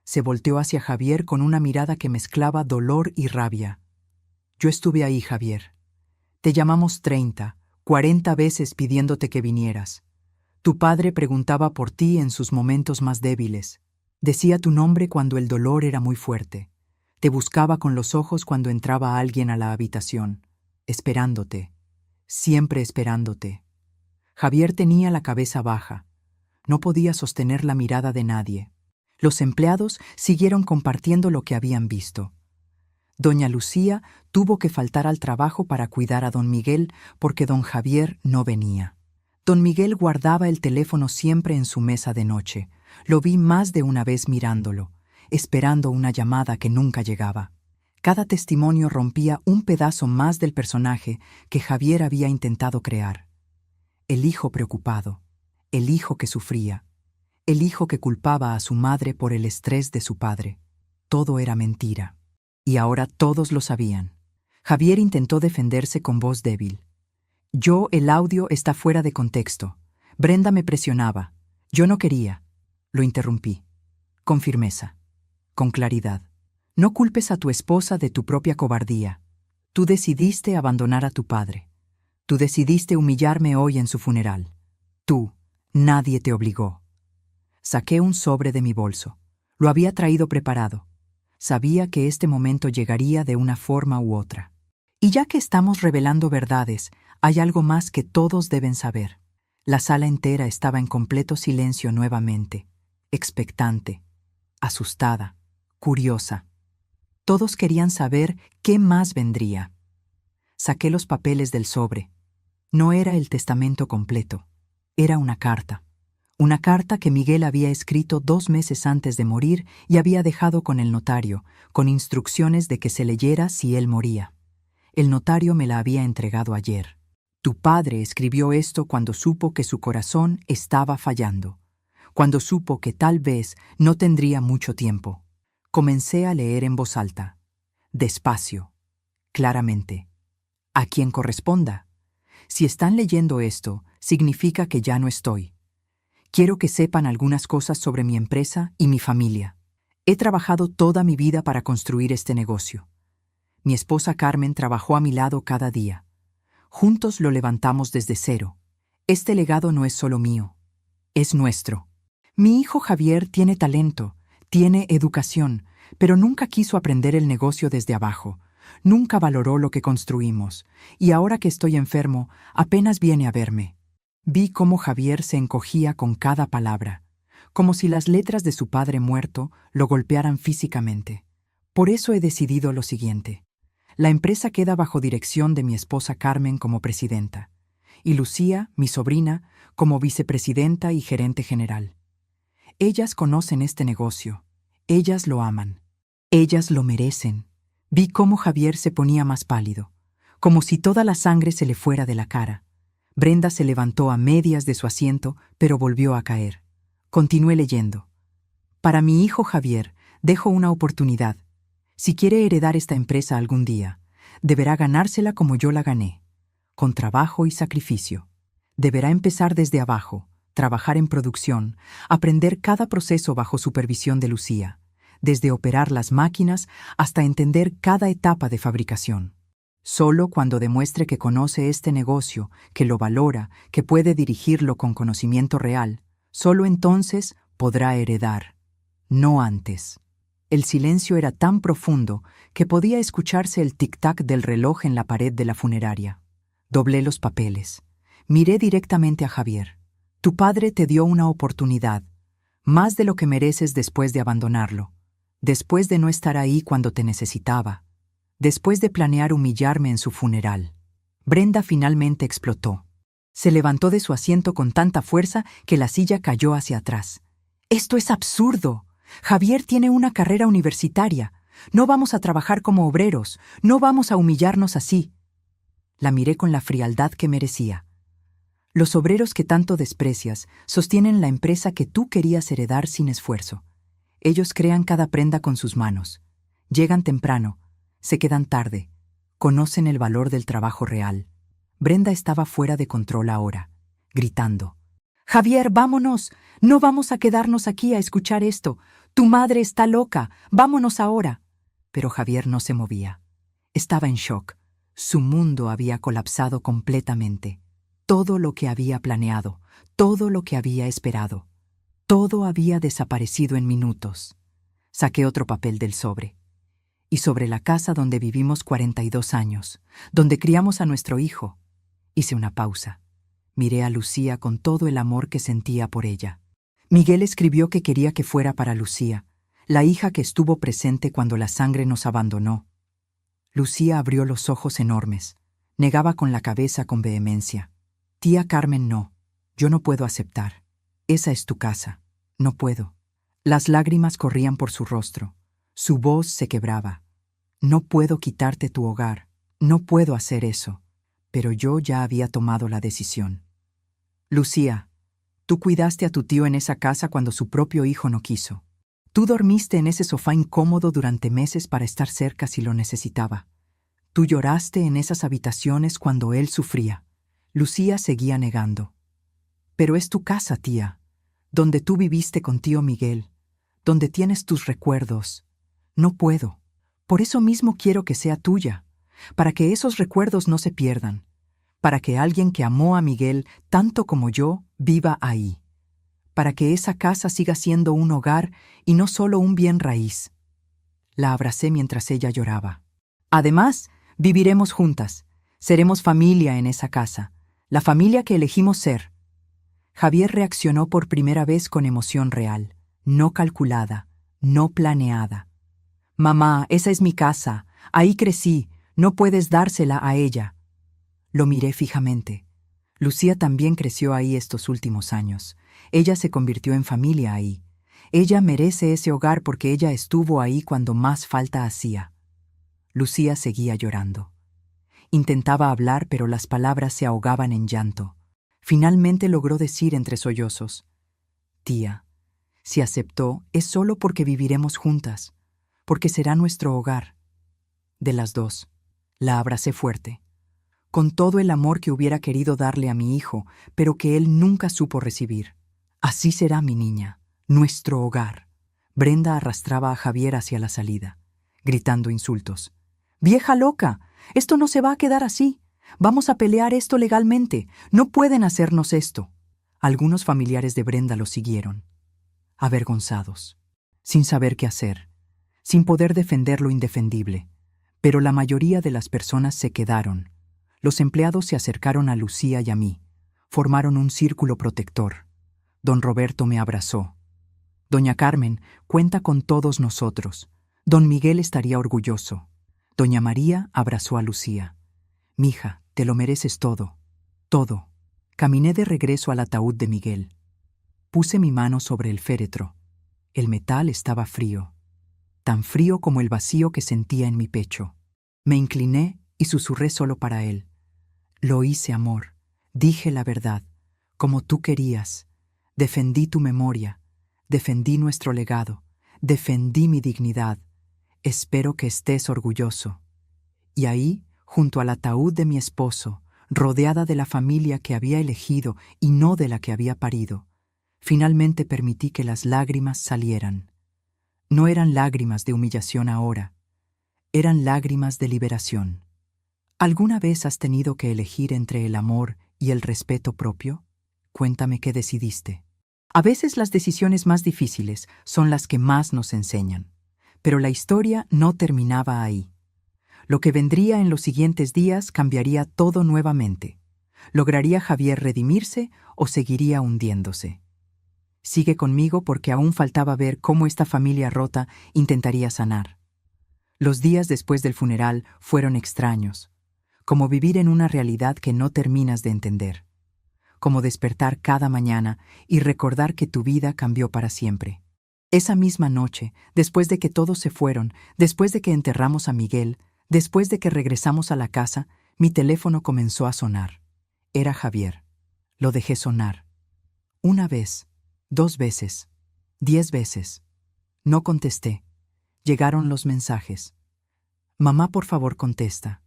Se volteó hacia Javier con una mirada que mezclaba dolor y rabia. Yo estuve ahí, Javier. Te llamamos 30, 40 veces pidiéndote que vinieras. Tu padre preguntaba por ti en sus momentos más débiles. Decía tu nombre cuando el dolor era muy fuerte. Te buscaba con los ojos cuando entraba alguien a la habitación, esperándote, siempre esperándote. Javier tenía la cabeza baja. No podía sostener la mirada de nadie. Los empleados siguieron compartiendo lo que habían visto. Doña Lucía tuvo que faltar al trabajo para cuidar a don Miguel porque don Javier no venía. Don Miguel guardaba el teléfono siempre en su mesa de noche. Lo vi más de una vez mirándolo, esperando una llamada que nunca llegaba. Cada testimonio rompía un pedazo más del personaje que Javier había intentado crear. El hijo preocupado, el hijo que sufría, el hijo que culpaba a su madre por el estrés de su padre. Todo era mentira. Y ahora todos lo sabían. Javier intentó defenderse con voz débil. El audio está fuera de contexto. Brenda me presionaba. Yo no quería. Lo interrumpí. Con firmeza. Con claridad. No culpes a tu esposa de tu propia cobardía. Tú decidiste abandonar a tu padre. Tú decidiste humillarme hoy en su funeral. Tú, nadie te obligó. Saqué un sobre de mi bolso. Lo había traído preparado. Sabía que este momento llegaría de una forma u otra. Y ya que estamos revelando verdades, hay algo más que todos deben saber. La sala entera estaba en completo silencio nuevamente, expectante, asustada, curiosa. Todos querían saber qué más vendría. Saqué los papeles del sobre. No era el testamento completo, era una carta. Una carta que Miguel había escrito 2 meses antes de morir y había dejado con el notario, con instrucciones de que se leyera si él moría. El notario me la había entregado ayer. Tu padre escribió esto cuando supo que su corazón estaba fallando, cuando supo que tal vez no tendría mucho tiempo. Comencé a leer en voz alta, despacio, claramente. A quien corresponda. Si están leyendo esto, significa que ya no estoy. Quiero que sepan algunas cosas sobre mi empresa y mi familia. He trabajado toda mi vida para construir este negocio. Mi esposa Carmen trabajó a mi lado cada día. Juntos lo levantamos desde cero. Este legado no es solo mío, es nuestro. Mi hijo Javier tiene talento, tiene educación, pero nunca quiso aprender el negocio desde abajo. Nunca valoró lo que construimos, y ahora que estoy enfermo, apenas viene a verme. Vi cómo Javier se encogía con cada palabra, como si las letras de su padre muerto lo golpearan físicamente. Por eso he decidido lo siguiente. La empresa queda bajo dirección de mi esposa Carmen como presidenta, y Lucía, mi sobrina, como vicepresidenta y gerente general. Ellas conocen este negocio, ellas lo aman, ellas lo merecen. Vi cómo Javier se ponía más pálido, como si toda la sangre se le fuera de la cara. Brenda se levantó a medias de su asiento, pero volvió a caer. Continué leyendo. Para mi hijo Javier, dejo una oportunidad. Si quiere heredar esta empresa algún día, deberá ganársela como yo la gané, con trabajo y sacrificio. Deberá empezar desde abajo, trabajar en producción, aprender cada proceso bajo supervisión de Lucía, desde operar las máquinas hasta entender cada etapa de fabricación. Solo cuando demuestre que conoce este negocio, que lo valora, que puede dirigirlo con conocimiento real, solo entonces podrá heredar, no antes. El silencio era tan profundo que podía escucharse el tic-tac del reloj en la pared de la funeraria. Doblé los papeles. Miré directamente a Javier. Tu padre te dio una oportunidad, más de lo que mereces después de abandonarlo, después de no estar ahí cuando te necesitaba, después de planear humillarme en su funeral. Brenda finalmente explotó. Se levantó de su asiento con tanta fuerza que la silla cayó hacia atrás. ¡Esto es absurdo! Javier tiene una carrera universitaria. No vamos a trabajar como obreros. No vamos a humillarnos así. La miré con la frialdad que merecía. Los obreros que tanto desprecias sostienen la empresa que tú querías heredar sin esfuerzo. Ellos crean cada prenda con sus manos. Llegan temprano. Se quedan tarde. Conocen el valor del trabajo real. Brenda estaba fuera de control ahora, gritando. «Javier, vámonos. No vamos a quedarnos aquí a escuchar esto. Tu madre está loca. Vámonos ahora». Pero Javier no se movía. Estaba en shock. Su mundo había colapsado completamente. Todo lo que había planeado, todo lo que había esperado, todo había desaparecido en minutos. Saqué otro papel del sobre. Y sobre la casa donde vivimos 42 años, donde criamos a nuestro hijo. Hice una pausa. Miré a Lucía con todo el amor que sentía por ella. Miguel escribió que quería que fuera para Lucía, la hija que estuvo presente cuando la sangre nos abandonó. Lucía abrió los ojos enormes. Negaba con la cabeza con vehemencia. Tía Carmen, no. Yo no puedo aceptar. Esa es tu casa. No puedo. Las lágrimas corrían por su rostro. Su voz se quebraba. No puedo quitarte tu hogar. No puedo hacer eso. Pero yo ya había tomado la decisión. Lucía, tú cuidaste a tu tío en esa casa cuando su propio hijo no quiso. Tú dormiste en ese sofá incómodo durante meses para estar cerca si lo necesitaba. Tú lloraste en esas habitaciones cuando él sufría. Lucía seguía negando. Pero es tu casa, tía, donde tú viviste con tío Miguel, donde tienes tus recuerdos. No puedo. Por eso mismo quiero que sea tuya, para que esos recuerdos no se pierdan, para que alguien que amó a Miguel tanto como yo viva ahí, para que esa casa siga siendo un hogar y no solo un bien raíz. La abracé mientras ella lloraba. Además, viviremos juntas. Seremos familia en esa casa, la familia que elegimos ser. Javier reaccionó por primera vez con emoción real, no calculada, no planeada. Mamá, esa es mi casa, ahí crecí, no puedes dársela a ella. Lo miré fijamente. Lucía también creció ahí estos últimos años. Ella se convirtió en familia ahí. Ella merece ese hogar porque ella estuvo ahí cuando más falta hacía. Lucía seguía llorando. Intentaba hablar, pero las palabras se ahogaban en llanto. Finalmente logró decir entre sollozos: Tía, si aceptó es solo porque viviremos juntas, porque será nuestro hogar. De las dos, la abracé fuerte, con todo el amor que hubiera querido darle a mi hijo, pero que él nunca supo recibir. Así será, mi niña, nuestro hogar. Brenda arrastraba a Javier hacia la salida, gritando insultos. ¡Vieja loca! Esto no se va a quedar así. Vamos a pelear esto legalmente. No pueden hacernos esto. Algunos familiares de Brenda lo siguieron, avergonzados, sin saber qué hacer, sin poder defender lo indefendible. Pero la mayoría de las personas se quedaron. Los empleados se acercaron a Lucía y a mí. Formaron un círculo protector. Don Roberto me abrazó. Doña Carmen cuenta con todos nosotros. Don Miguel estaría orgulloso. Doña María abrazó a Lucía. Mija, te lo mereces todo. Todo. Caminé de regreso al ataúd de Miguel. Puse mi mano sobre el féretro. El metal estaba frío, tan frío como el vacío que sentía en mi pecho. Me incliné y susurré solo para él. Lo hice, amor. Dije la verdad, como tú querías. Defendí tu memoria, defendí nuestro legado, defendí mi dignidad. Espero que estés orgulloso. Y ahí, junto al ataúd de mi esposo, rodeada de la familia que había elegido y no de la que había parido, finalmente permití que las lágrimas salieran. No eran lágrimas de humillación ahora, eran lágrimas de liberación. ¿Alguna vez has tenido que elegir entre el amor y el respeto propio? Cuéntame qué decidiste. A veces las decisiones más difíciles son las que más nos enseñan. Pero la historia no terminaba ahí. Lo que vendría en los siguientes días cambiaría todo nuevamente. ¿Lograría Javier redimirse o seguiría hundiéndose? Sigue conmigo porque aún faltaba ver cómo esta familia rota intentaría sanar. Los días después del funeral fueron extraños, como vivir en una realidad que no terminas de entender, como despertar cada mañana y recordar que tu vida cambió para siempre. Esa misma noche, después de que todos se fueron, después de que enterramos a Miguel, después de que regresamos a la casa, mi teléfono comenzó a sonar. Era Javier. Lo dejé sonar. 1 vez, 2 veces, 10 veces. No contesté. Llegaron los mensajes. Mamá, por favor, contesta.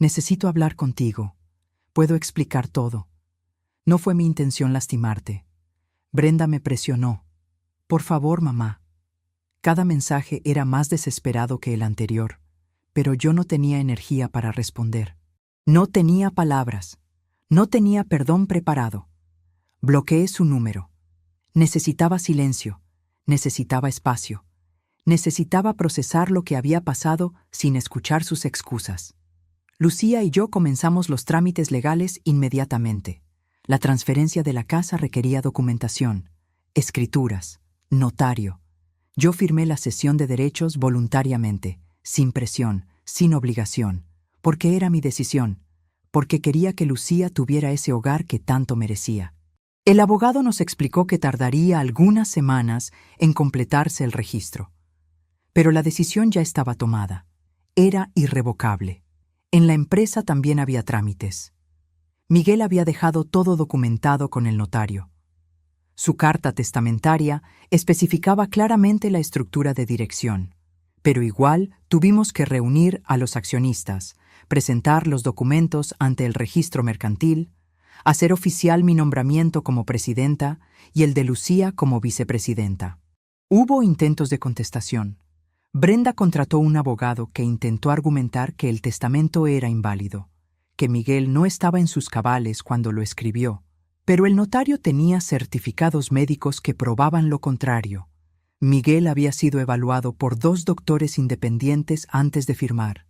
Necesito hablar contigo. Puedo explicar todo. No fue mi intención lastimarte. Brenda me presionó. Por favor, mamá. Cada mensaje era más desesperado que el anterior, pero yo no tenía energía para responder. No tenía palabras. No tenía perdón preparado. Bloqueé su número. Necesitaba silencio. Necesitaba espacio. Necesitaba procesar lo que había pasado sin escuchar sus excusas. Lucía y yo comenzamos los trámites legales inmediatamente. La transferencia de la casa requería documentación, escrituras, notario. Yo firmé la cesión de derechos voluntariamente, sin presión, sin obligación, porque era mi decisión, porque quería que Lucía tuviera ese hogar que tanto merecía. El abogado nos explicó que tardaría algunas semanas en completarse el registro. Pero la decisión ya estaba tomada. Era irrevocable. En la empresa también había trámites. Miguel había dejado todo documentado con el notario. Su carta testamentaria especificaba claramente la estructura de dirección. Pero igual tuvimos que reunir a los accionistas, presentar los documentos ante el registro mercantil, hacer oficial mi nombramiento como presidenta y el de Lucía como vicepresidenta. Hubo intentos de contestación. Brenda contrató un abogado que intentó argumentar que el testamento era inválido, que Miguel no estaba en sus cabales cuando lo escribió, pero el notario tenía certificados médicos que probaban lo contrario. Miguel había sido evaluado por 2 doctores independientes antes de firmar.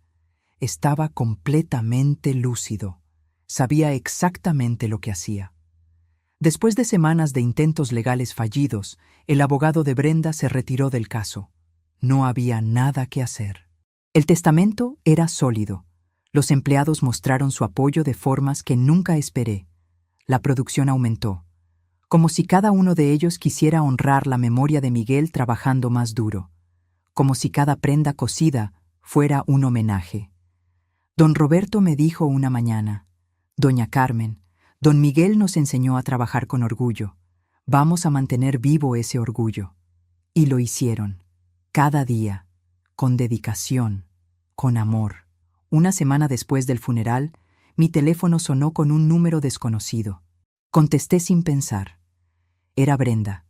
Estaba completamente lúcido. Sabía exactamente lo que hacía. Después de semanas de intentos legales fallidos, el abogado de Brenda se retiró del caso. No había nada que hacer. El testamento era sólido. Los empleados mostraron su apoyo de formas que nunca esperé. La producción aumentó, como si cada uno de ellos quisiera honrar la memoria de Miguel trabajando más duro, como si cada prenda cosida fuera un homenaje. Don Roberto me dijo una mañana: «Doña Carmen, don Miguel nos enseñó a trabajar con orgullo. Vamos a mantener vivo ese orgullo». Y lo hicieron, cada día, con dedicación, con amor. Una semana después del funeral, mi teléfono sonó con un número desconocido. Contesté sin pensar. Era Brenda.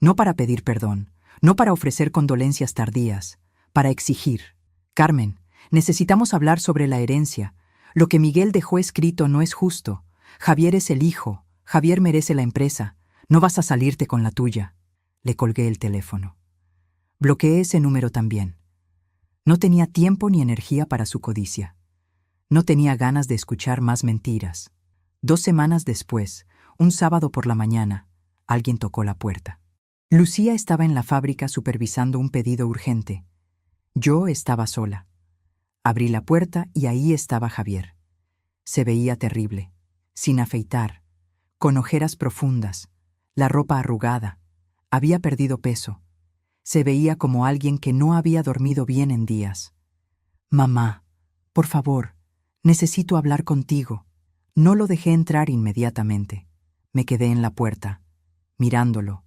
No para pedir perdón, no para ofrecer condolencias tardías, para exigir: «Carmen, necesitamos hablar sobre la herencia. Lo que Miguel dejó escrito no es justo. Javier es el hijo, Javier merece la empresa. No vas a salirte con la tuya». Le colgué el teléfono. Bloqueé ese número también. No tenía tiempo ni energía para su codicia. No tenía ganas de escuchar más mentiras. 2 semanas después, un sábado por la mañana, alguien tocó la puerta. Lucía estaba en la fábrica supervisando un pedido urgente. Yo estaba sola. Abrí la puerta y ahí estaba Javier. Se veía terrible, sin afeitar, con ojeras profundas, la ropa arrugada. Había perdido peso. Se veía como alguien que no había dormido bien en días. «Mamá, por favor, necesito hablar contigo». No lo dejé entrar inmediatamente. Me quedé en la puerta, mirándolo,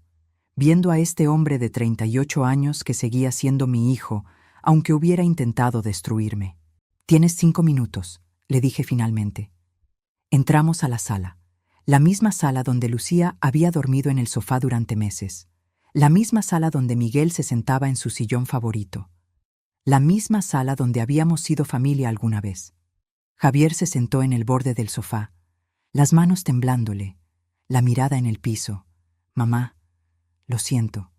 viendo a este hombre de 38 años que seguía siendo mi hijo, aunque hubiera intentado destruirme. «Tienes 5 minutos», le dije finalmente. Entramos a la sala, la misma sala donde Lucía había dormido en el sofá durante meses, la misma sala donde Miguel se sentaba en su sillón favorito, la misma sala donde habíamos sido familia alguna vez. Javier se sentó en el borde del sofá, las manos temblándole, la mirada en el piso. «Mamá, lo siento,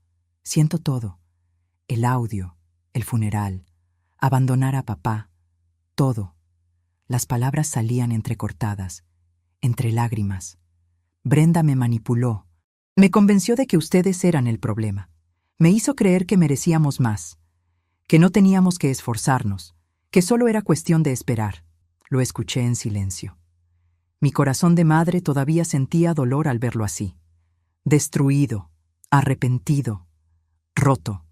siento todo. El audio, el funeral, abandonar a papá, todo». Las palabras salían entrecortadas, entre lágrimas. «Brenda me manipuló. Me convenció de que ustedes eran el problema. Me hizo creer que merecíamos más, que no teníamos que esforzarnos, que solo era cuestión de esperar». Lo escuché en silencio. Mi corazón de madre todavía sentía dolor al verlo así. Destruido, arrepentido, roto.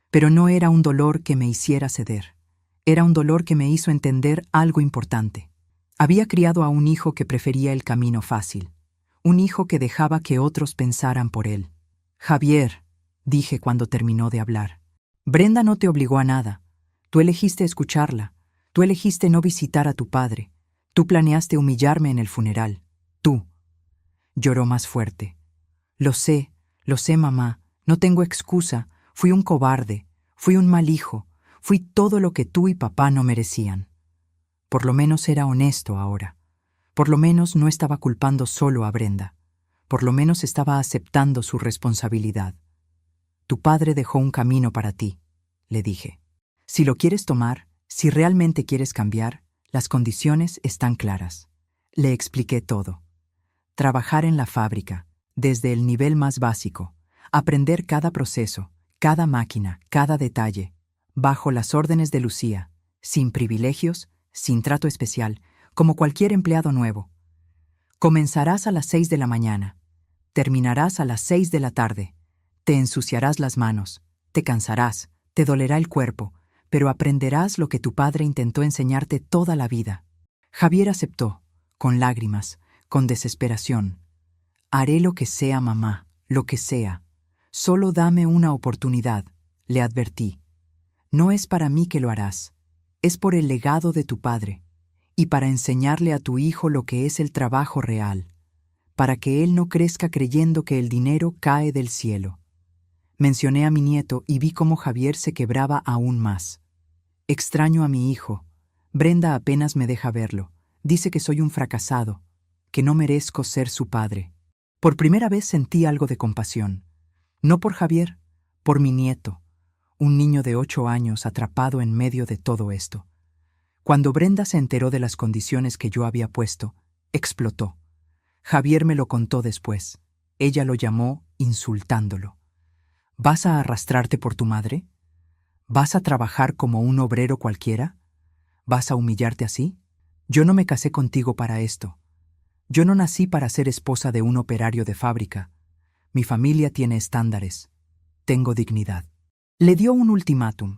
Pero no era un dolor que me hiciera ceder. Era un dolor que me hizo entender algo importante. Había criado a un hijo que prefería el camino fácil. Un hijo que dejaba que otros pensaran por él. «Javier», dije cuando terminó de hablar, «Brenda no te obligó a nada. Tú elegiste escucharla. Tú elegiste no visitar a tu padre. Tú planeaste humillarme en el funeral. Tú». Lloró más fuerte. Lo sé, mamá. No tengo excusa. Fui un cobarde. Fui un mal hijo. Fui todo lo que tú y papá no merecían». Por lo menos era honesto ahora. Por lo menos no estaba culpando solo a Brenda. Por lo menos estaba aceptando su responsabilidad. «Tu padre dejó un camino para ti», le dije. «Si lo quieres tomar, si realmente quieres cambiar, las condiciones están claras». Le expliqué todo. Trabajar en la fábrica, desde el nivel más básico, aprender cada proceso, cada máquina, cada detalle, bajo las órdenes de Lucía, sin privilegios, sin trato especial, como cualquier empleado nuevo. Comenzarás a las 6 de la mañana, terminarás a las 6 de la tarde, te ensuciarás las manos, te cansarás, te dolerá el cuerpo, pero aprenderás lo que tu padre intentó enseñarte toda la vida. Javier aceptó, con lágrimas, con desesperación. Haré lo que sea, mamá, lo que sea. Solo dame una oportunidad, le advertí. No es para mí que lo harás, es por el legado de tu padre, y para enseñarle a tu hijo lo que es el trabajo real, para que él no crezca creyendo que el dinero cae del cielo. Mencioné a mi nieto y vi cómo Javier se quebraba aún más. Extraño a mi hijo. Brenda apenas me deja verlo. Dice que soy un fracasado, que no merezco ser su padre. Por primera vez sentí algo de compasión. No por Javier, por mi nieto, un niño de 8 años atrapado en medio de todo esto. Cuando Brenda se enteró de las condiciones que yo había puesto, explotó. Javier me lo contó después. Ella lo llamó insultándolo. ¿Vas a arrastrarte por tu madre? ¿Vas a trabajar como un obrero cualquiera? ¿Vas a humillarte así? Yo no me casé contigo para esto. Yo no nací para ser esposa de un operario de fábrica. Mi familia tiene estándares. Tengo dignidad. Le dio un ultimátum.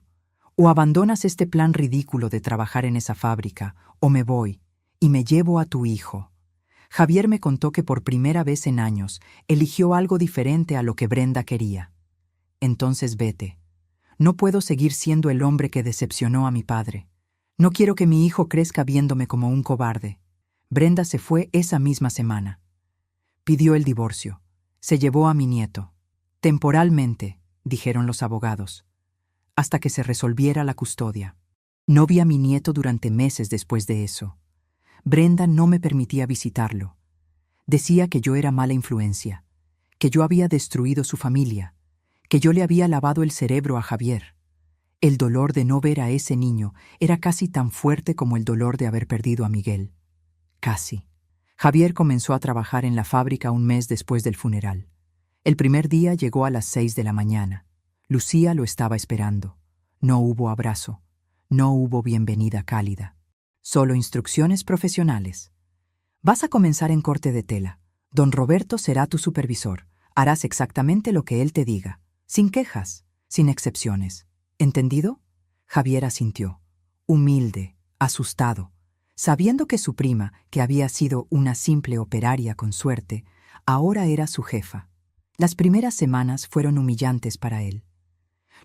O abandonas este plan ridículo de trabajar en esa fábrica, o me voy, y me llevo a tu hijo. Javier me contó que por primera vez en años eligió algo diferente a lo que Brenda quería. Entonces vete. No puedo seguir siendo el hombre que decepcionó a mi padre. No quiero que mi hijo crezca viéndome como un cobarde. Brenda se fue esa misma semana. Pidió el divorcio. Se llevó a mi nieto. Temporalmente, dijeron los abogados, hasta que se resolviera la custodia. No vi a mi nieto durante meses después de eso. Brenda no me permitía visitarlo. Decía que yo era mala influencia, que yo había destruido su familia, que yo le había lavado el cerebro a Javier. El dolor de no ver a ese niño era casi tan fuerte como el dolor de haber perdido a Miguel. Casi. Javier comenzó a trabajar en la fábrica un mes después del funeral. El primer día llegó a las 6 de la mañana. Lucía lo estaba esperando. No hubo abrazo. No hubo bienvenida cálida. Solo instrucciones profesionales. Vas a comenzar en corte de tela. Don Roberto será tu supervisor. Harás exactamente lo que él te diga. Sin quejas, sin excepciones. ¿Entendido? Javier asintió. Humilde, asustado, sabiendo que su prima, que había sido una simple operaria con suerte, ahora era su jefa. Las primeras semanas fueron humillantes para él.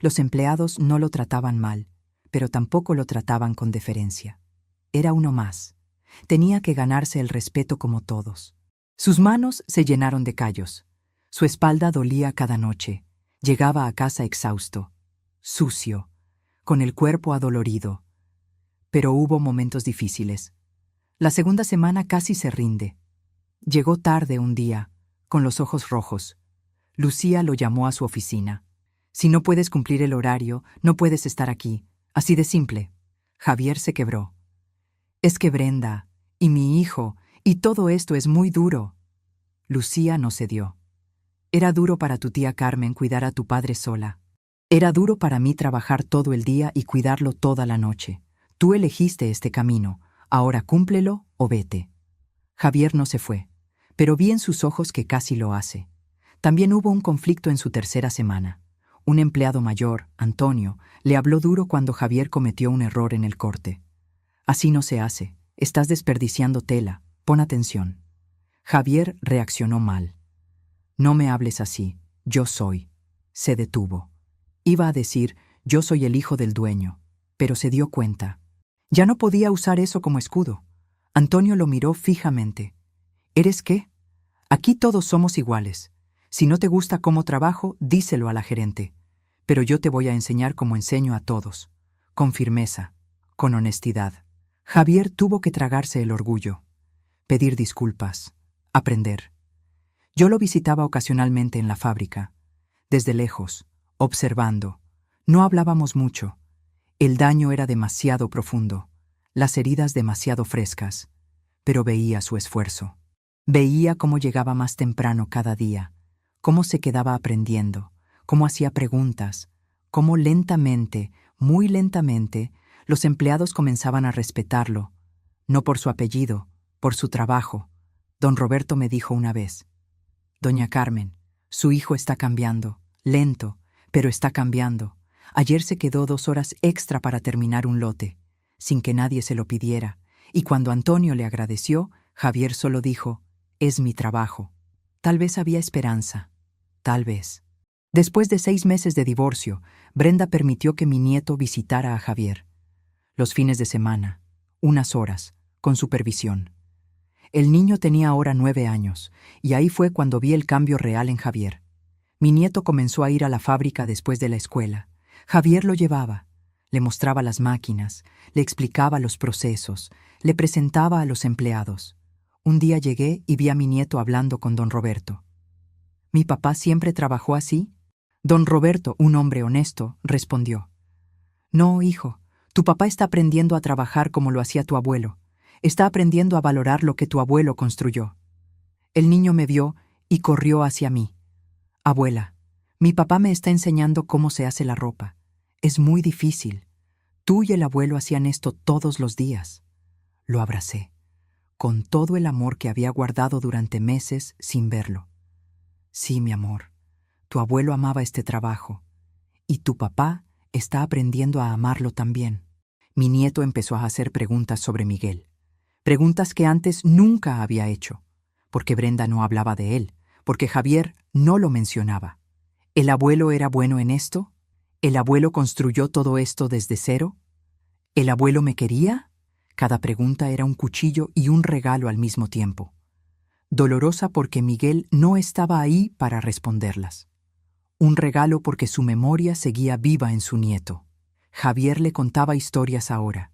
Los empleados no lo trataban mal, pero tampoco lo trataban con deferencia. Era uno más. Tenía que ganarse el respeto como todos. Sus manos se llenaron de callos. Su espalda dolía cada noche. Llegaba a casa exhausto, sucio, con el cuerpo adolorido. Pero hubo momentos difíciles. La segunda semana casi se rinde. Llegó tarde un día, con los ojos rojos. Lucía lo llamó a su oficina. Si no puedes cumplir el horario, no puedes estar aquí. Así de simple. Javier se quebró. Es que Brenda, y mi hijo, y todo esto es muy duro. Lucía no cedió. Era duro para tu tía Carmen cuidar a tu padre sola. Era duro para mí trabajar todo el día y cuidarlo toda la noche. Tú elegiste este camino. Ahora cúmplelo o vete. Javier no se fue, pero vi en sus ojos que casi lo hace. También hubo un conflicto en su tercera semana. Un empleado mayor, Antonio, le habló duro cuando Javier cometió un error en el corte. Así no se hace. Estás desperdiciando tela. Pon atención. Javier reaccionó mal. No me hables así. Yo soy. Se detuvo. Iba a decir, yo soy el hijo del dueño, pero se dio cuenta. Ya no podía usar eso como escudo. Antonio lo miró fijamente. ¿Eres qué? Aquí todos somos iguales. Si no te gusta cómo trabajo, díselo a la gerente. Pero yo te voy a enseñar como enseño a todos. Con firmeza, con honestidad. Javier tuvo que tragarse el orgullo. Pedir disculpas. Aprender. Yo lo visitaba ocasionalmente en la fábrica. Desde lejos, observando. No hablábamos mucho. El daño era demasiado profundo, las heridas demasiado frescas, pero veía su esfuerzo. Veía cómo llegaba más temprano cada día, cómo se quedaba aprendiendo, cómo hacía preguntas, cómo lentamente, muy lentamente, Los empleados comenzaban a respetarlo, no por su apellido, por su trabajo. Don Roberto me dijo una vez: «Doña Carmen, su hijo está cambiando, lento, pero está cambiando. Ayer se quedó 2 horas extra para terminar un lote, sin que nadie se lo pidiera, y cuando Antonio le agradeció, Javier solo dijo: «Es mi trabajo». Tal vez había esperanza, tal vez. Después de 6 meses de divorcio, Brenda permitió que mi nieto visitara a Javier. Los fines de semana, unas horas, con supervisión. El niño tenía ahora 9 años, y ahí fue cuando vi el cambio real en Javier. Mi nieto comenzó a ir a la fábrica después de la escuela. Javier lo llevaba, le mostraba las máquinas, le explicaba los procesos, le presentaba a los empleados. Un día llegué y vi a mi nieto hablando con don Roberto. ¿Mi papá siempre trabajó así? Don Roberto, un hombre honesto, respondió: «No, hijo, tu papá está aprendiendo a trabajar como lo hacía tu abuelo. Está aprendiendo a valorar lo que tu abuelo construyó». El niño me vio y corrió hacia mí. «Abuela, mi papá me está enseñando cómo se hace la ropa. Es muy difícil. Tú y el abuelo hacían esto todos los días». Lo abracé, con todo el amor que había guardado durante meses sin verlo. «Sí, mi amor, tu abuelo amaba este trabajo, y tu papá está aprendiendo a amarlo también». Mi nieto empezó a hacer preguntas sobre Miguel. Preguntas que antes nunca había hecho, porque Brenda no hablaba de él, porque Javier no lo mencionaba. ¿El abuelo era bueno en esto? ¿El abuelo construyó todo esto desde cero? ¿El abuelo me quería? Cada pregunta era un cuchillo y un regalo al mismo tiempo. Dolorosa porque Miguel no estaba ahí para responderlas. Un regalo porque su memoria seguía viva en su nieto. Javier le contaba historias ahora,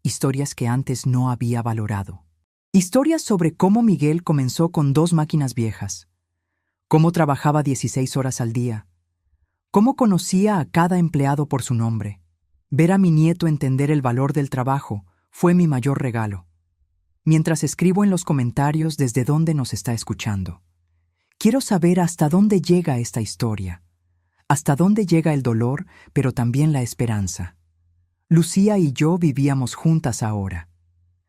historias que antes no había valorado. Historias sobre cómo Miguel comenzó con 2 máquinas viejas, cómo trabajaba 16 horas al día, cómo conocía a cada empleado por su nombre. Ver a mi nieto entender el valor del trabajo fue mi mayor regalo. Mientras escribo en los comentarios desde dónde nos está escuchando, quiero saber hasta dónde llega esta historia, hasta dónde llega el dolor, pero también la esperanza. Lucía y yo vivíamos juntas ahora.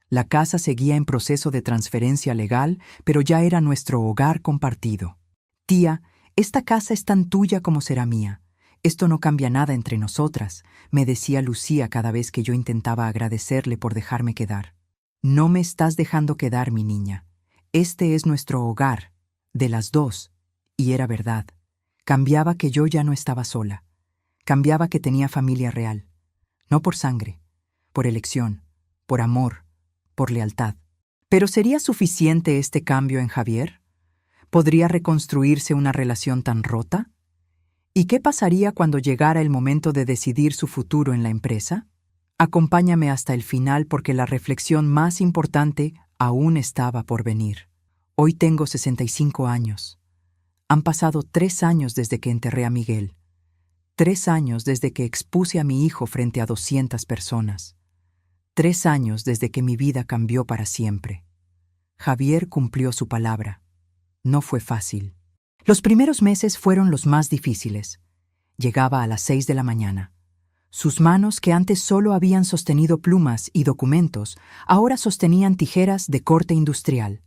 La casa seguía en proceso de transferencia legal, pero ya era nuestro hogar compartido. «Tía, esta casa es tan tuya como será mía. Esto no cambia nada entre nosotras», me decía Lucía cada vez que yo intentaba agradecerle por dejarme quedar. «No me estás dejando quedar, mi niña. Este es nuestro hogar, de las 2». Y era verdad. Cambiaba que yo ya no estaba sola. Cambiaba que tenía familia real. No por sangre, por elección, por amor, por lealtad. ¿Pero sería suficiente este cambio en Javier? ¿Podría reconstruirse una relación tan rota? ¿Y qué pasaría cuando llegara el momento de decidir su futuro en la empresa? Acompáñame hasta el final porque la reflexión más importante aún estaba por venir. Hoy tengo 65 años. Han pasado 3 años desde que enterré a Miguel. 3 años desde que expuse a mi hijo frente a 200 personas. 3 años desde que mi vida cambió para siempre. Javier cumplió su palabra. No fue fácil. Los primeros meses fueron los más difíciles. Llegaba a las 6 de la mañana. Sus manos, que antes solo habían sostenido plumas y documentos, ahora sostenían tijeras de corte industrial.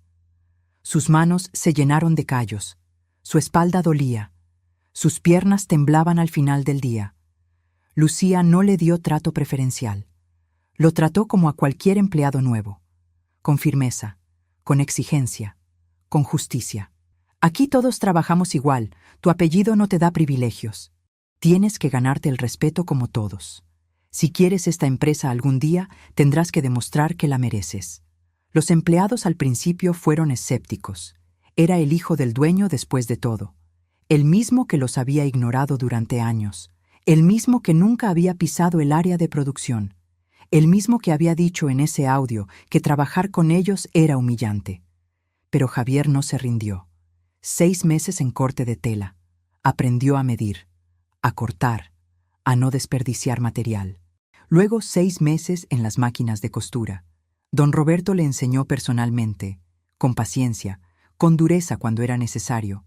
Sus manos se llenaron de callos. Su espalda dolía. Sus piernas temblaban al final del día. Lucía no le dio trato preferencial. Lo trató como a cualquier empleado nuevo, con firmeza, con exigencia, con justicia. «Aquí todos trabajamos igual, tu apellido no te da privilegios. Tienes que ganarte el respeto como todos. Si quieres esta empresa algún día, tendrás que demostrar que la mereces». Los empleados al principio fueron escépticos. Era el hijo del dueño después de todo. El mismo que los había ignorado durante años. El mismo que nunca había pisado el área de producción. El mismo que había dicho en ese audio que trabajar con ellos era humillante. Pero Javier no se rindió. 6 meses en corte de tela. Aprendió a medir, a cortar, a no desperdiciar material. Luego 6 meses en las máquinas de costura. Don Roberto le enseñó personalmente, con paciencia, con dureza cuando era necesario.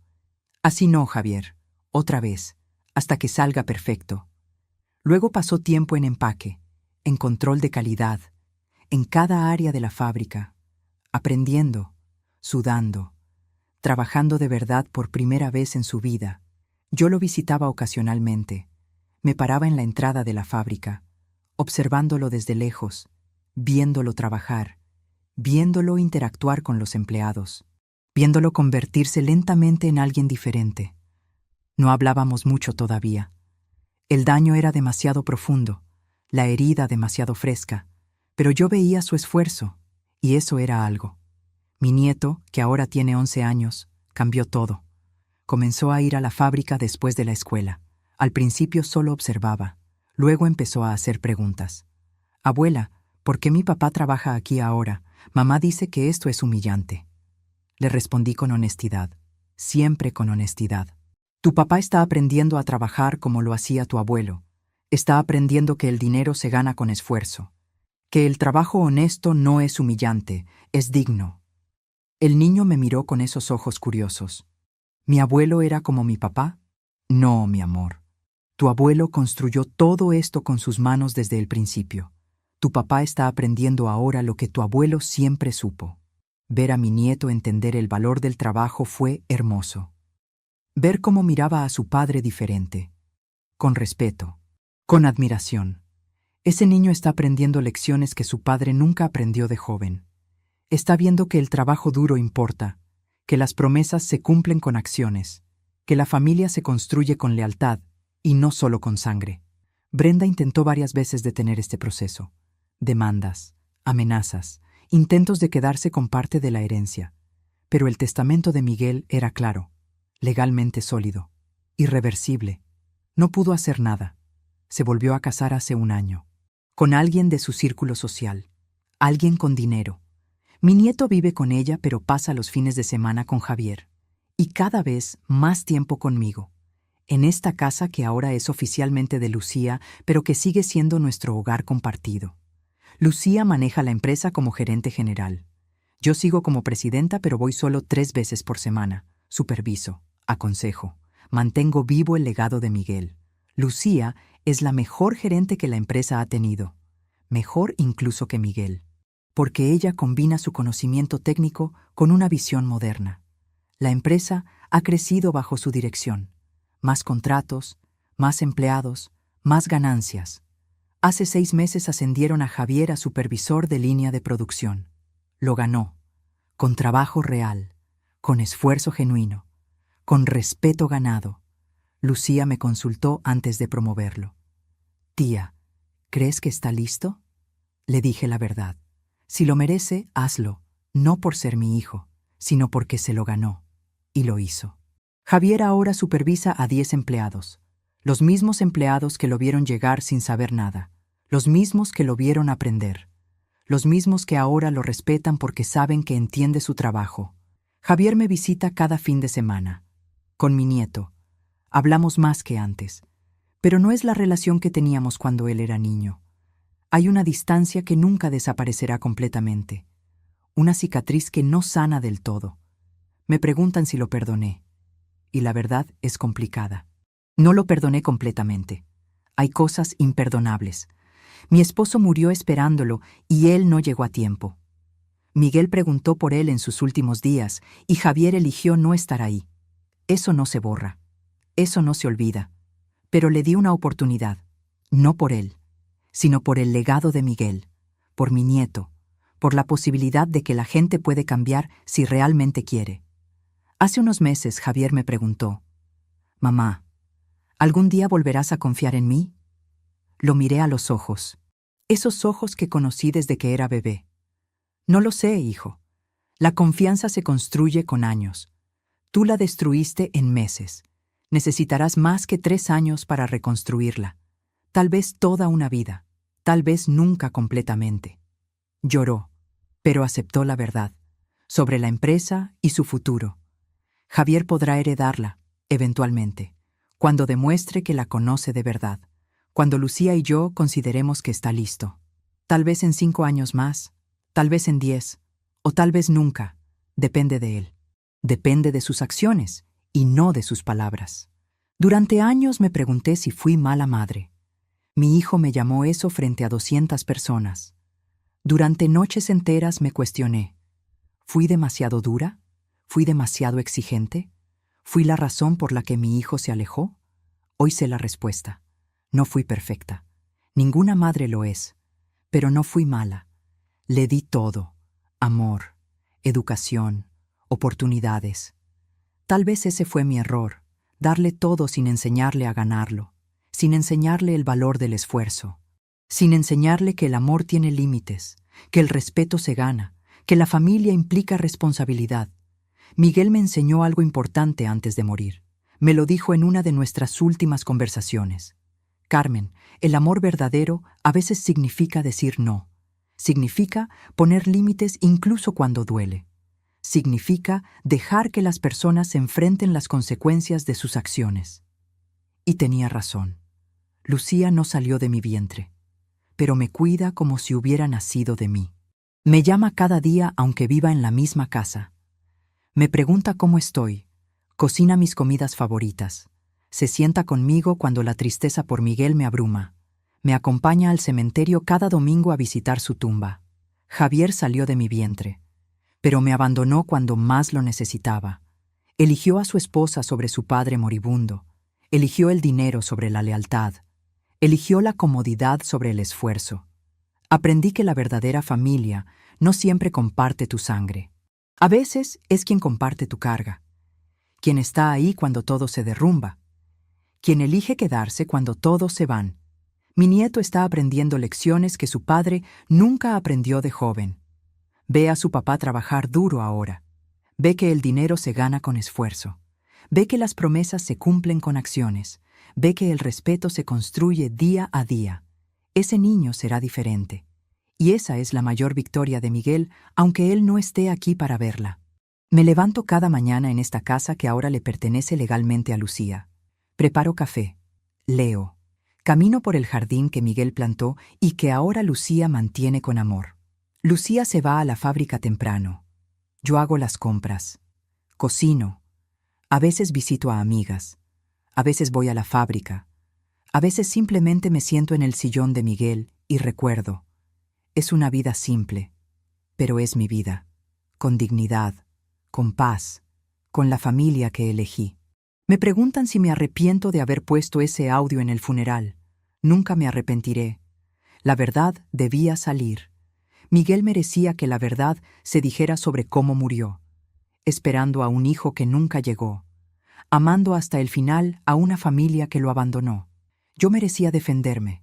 «Así no, Javier. Otra vez, hasta que salga perfecto». Luego pasó tiempo en empaque, en control de calidad, en cada área de la fábrica, aprendiendo, sudando, trabajando de verdad por primera vez en su vida. Yo lo visitaba ocasionalmente. Me paraba en la entrada de la fábrica, observándolo desde lejos, viéndolo trabajar, viéndolo interactuar con los empleados, viéndolo convertirse lentamente en alguien diferente. No hablábamos mucho todavía. El daño era demasiado profundo, la herida demasiado fresca, pero yo veía su esfuerzo, y eso era algo. Mi nieto, que ahora tiene 11 años, cambió todo. Comenzó a ir a la fábrica después de la escuela. Al principio solo observaba, luego empezó a hacer preguntas. «Abuela, ¿por qué mi papá trabaja aquí ahora? Mamá dice que esto es humillante». Le respondí con honestidad, siempre con honestidad. «Tu papá está aprendiendo a trabajar como lo hacía tu abuelo. Está aprendiendo que el dinero se gana con esfuerzo, que el trabajo honesto no es humillante, es digno». El niño me miró con esos ojos curiosos. ¿Mi abuelo era como mi papá? No, mi amor. Tu abuelo construyó todo esto con sus manos desde el principio. Tu papá está aprendiendo ahora lo que tu abuelo siempre supo. Ver a mi nieto entender el valor del trabajo fue hermoso. Ver cómo miraba a su padre diferente, con respeto, con admiración. Ese niño está aprendiendo lecciones que su padre nunca aprendió de joven. Está viendo que el trabajo duro importa, que las promesas se cumplen con acciones, que la familia se construye con lealtad y no solo con sangre. Brenda intentó varias veces detener este proceso. Demandas, amenazas, intentos de quedarse con parte de la herencia. Pero el testamento de Miguel era claro, legalmente sólido, irreversible. No pudo hacer nada. Se volvió a casar hace un año, con alguien de su círculo social, alguien con dinero. Mi nieto vive con ella, pero pasa los fines de semana con Javier. Y cada vez más tiempo conmigo. En esta casa que ahora es oficialmente de Lucía, pero que sigue siendo nuestro hogar compartido. Lucía maneja la empresa como gerente general. Yo sigo como presidenta, pero voy solo 3 veces por semana. Superviso, aconsejo, mantengo vivo el legado de Miguel. Lucía es la mejor gerente que la empresa ha tenido. Mejor incluso que Miguel. Porque ella combina su conocimiento técnico con una visión moderna. La empresa ha crecido bajo su dirección. Más contratos, más empleados, más ganancias. Hace 6 meses ascendieron a Javier a supervisor de línea de producción. Lo ganó, con trabajo real, con esfuerzo genuino, con respeto ganado. Lucía me consultó antes de promoverlo. «Tía, ¿crees que está listo?». Le dije la verdad. «Si lo merece, hazlo, no por ser mi hijo, sino porque se lo ganó». Y lo hizo. Javier ahora supervisa a 10 empleados, los mismos empleados que lo vieron llegar sin saber nada, los mismos que lo vieron aprender, los mismos que ahora lo respetan porque saben que entiende su trabajo. Javier me visita cada fin de semana. Con mi nieto. Hablamos más que antes, pero no es la relación que teníamos cuando él era niño. Hay una distancia que nunca desaparecerá completamente, una cicatriz que no sana del todo. Me preguntan si lo perdoné, y la verdad es complicada. No lo perdoné completamente. Hay cosas imperdonables. Mi esposo murió esperándolo y él no llegó a tiempo. Miguel preguntó por él en sus últimos días y Javier eligió no estar ahí. Eso no se borra. Eso no se olvida. Pero le di una oportunidad, no por él, sino por el legado de Miguel, por mi nieto, por la posibilidad de que la gente puede cambiar si realmente quiere. Hace unos meses Javier me preguntó, «Mamá, ¿algún día volverás a confiar en mí?». Lo miré a los ojos, esos ojos que conocí desde que era bebé. «No lo sé, hijo. La confianza se construye con años. Tú la destruiste en meses. Necesitarás más que 3 años para reconstruirla. Tal vez toda una vida, tal vez nunca completamente». Lloró, pero aceptó la verdad, sobre la empresa y su futuro. Javier podrá heredarla, eventualmente, cuando demuestre que la conoce de verdad, cuando Lucía y yo consideremos que está listo. Tal vez en 5 años más, tal vez en 10, o tal vez nunca, depende de él. Depende de sus acciones y no de sus palabras. Durante años me pregunté si fui mala madre. Mi hijo me llamó eso frente a 200 personas. Durante noches enteras me cuestioné. ¿Fui demasiado dura? ¿Fui demasiado exigente? ¿Fui la razón por la que mi hijo se alejó? Hoy sé la respuesta. No fui perfecta. Ninguna madre lo es. Pero no fui mala. Le di todo. Amor, educación, oportunidades. Tal vez ese fue mi error, darle todo sin enseñarle a ganarlo, sin enseñarle el valor del esfuerzo, sin enseñarle que el amor tiene límites, que el respeto se gana, que la familia implica responsabilidad. Miguel me enseñó algo importante antes de morir. Me lo dijo en una de nuestras últimas conversaciones. Carmen, el amor verdadero a veces significa decir no. Significa poner límites incluso cuando duele. Significa dejar que las personas se enfrenten las consecuencias de sus acciones. Y tenía razón. Lucía no salió de mi vientre, pero me cuida como si hubiera nacido de mí. Me llama cada día aunque viva en la misma casa. Me pregunta cómo estoy, cocina mis comidas favoritas, se sienta conmigo cuando la tristeza por Miguel me abruma, me acompaña al cementerio cada domingo a visitar su tumba. Javier salió de mi vientre, pero me abandonó cuando más lo necesitaba. Eligió a su esposa sobre su padre moribundo, eligió el dinero sobre la lealtad, eligió la comodidad sobre el esfuerzo. Aprendí que la verdadera familia no siempre comparte tu sangre. A veces es quien comparte tu carga, quien está ahí cuando todo se derrumba, quien elige quedarse cuando todos se van. Mi nieto está aprendiendo lecciones que su padre nunca aprendió de joven. Ve a su papá trabajar duro ahora. Ve que el dinero se gana con esfuerzo. Ve que las promesas se cumplen con acciones. Ve que el respeto se construye día a día. Ese niño será diferente. Y esa es la mayor victoria de Miguel, aunque él no esté aquí para verla. Me levanto cada mañana en esta casa que ahora le pertenece legalmente a Lucía. Preparo café. Leo. Camino por el jardín que Miguel plantó y que ahora Lucía mantiene con amor. Lucía se va a la fábrica temprano. Yo hago las compras. Cocino. A veces visito a amigas. A veces voy a la fábrica. A veces simplemente me siento en el sillón de Miguel y recuerdo. Es una vida simple, pero es mi vida, con dignidad, con paz, con la familia que elegí. Me preguntan si me arrepiento de haber puesto ese audio en el funeral. Nunca me arrepentiré. La verdad debía salir. Miguel merecía que la verdad se dijera sobre cómo murió, esperando a un hijo que nunca llegó, amando hasta el final a una familia que lo abandonó. Yo merecía defenderme.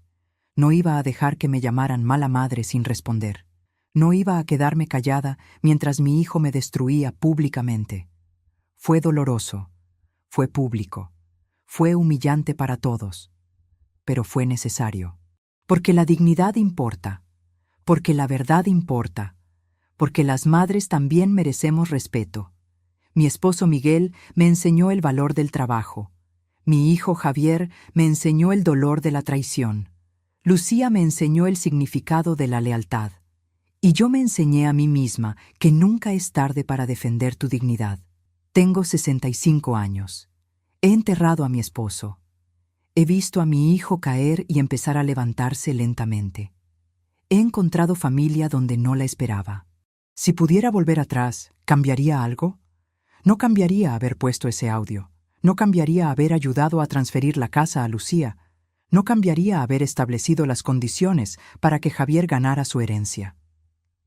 No iba a dejar que me llamaran mala madre sin responder. No iba a quedarme callada mientras mi hijo me destruía públicamente. Fue doloroso, fue público, fue humillante para todos, pero fue necesario. Porque la dignidad importa, porque la verdad importa, porque las madres también merecemos respeto. Mi esposo Miguel me enseñó el valor del trabajo. Mi hijo Javier me enseñó el dolor de la traición. Lucía me enseñó el significado de la lealtad. Y yo me enseñé a mí misma que nunca es tarde para defender tu dignidad. Tengo 65 años. He enterrado a mi esposo. He visto a mi hijo caer y empezar a levantarse lentamente. He encontrado familia donde no la esperaba. Si pudiera volver atrás, ¿cambiaría algo? No cambiaría haber puesto ese audio. No cambiaría haber ayudado a transferir la casa a Lucía. No cambiaría haber establecido las condiciones para que Javier ganara su herencia.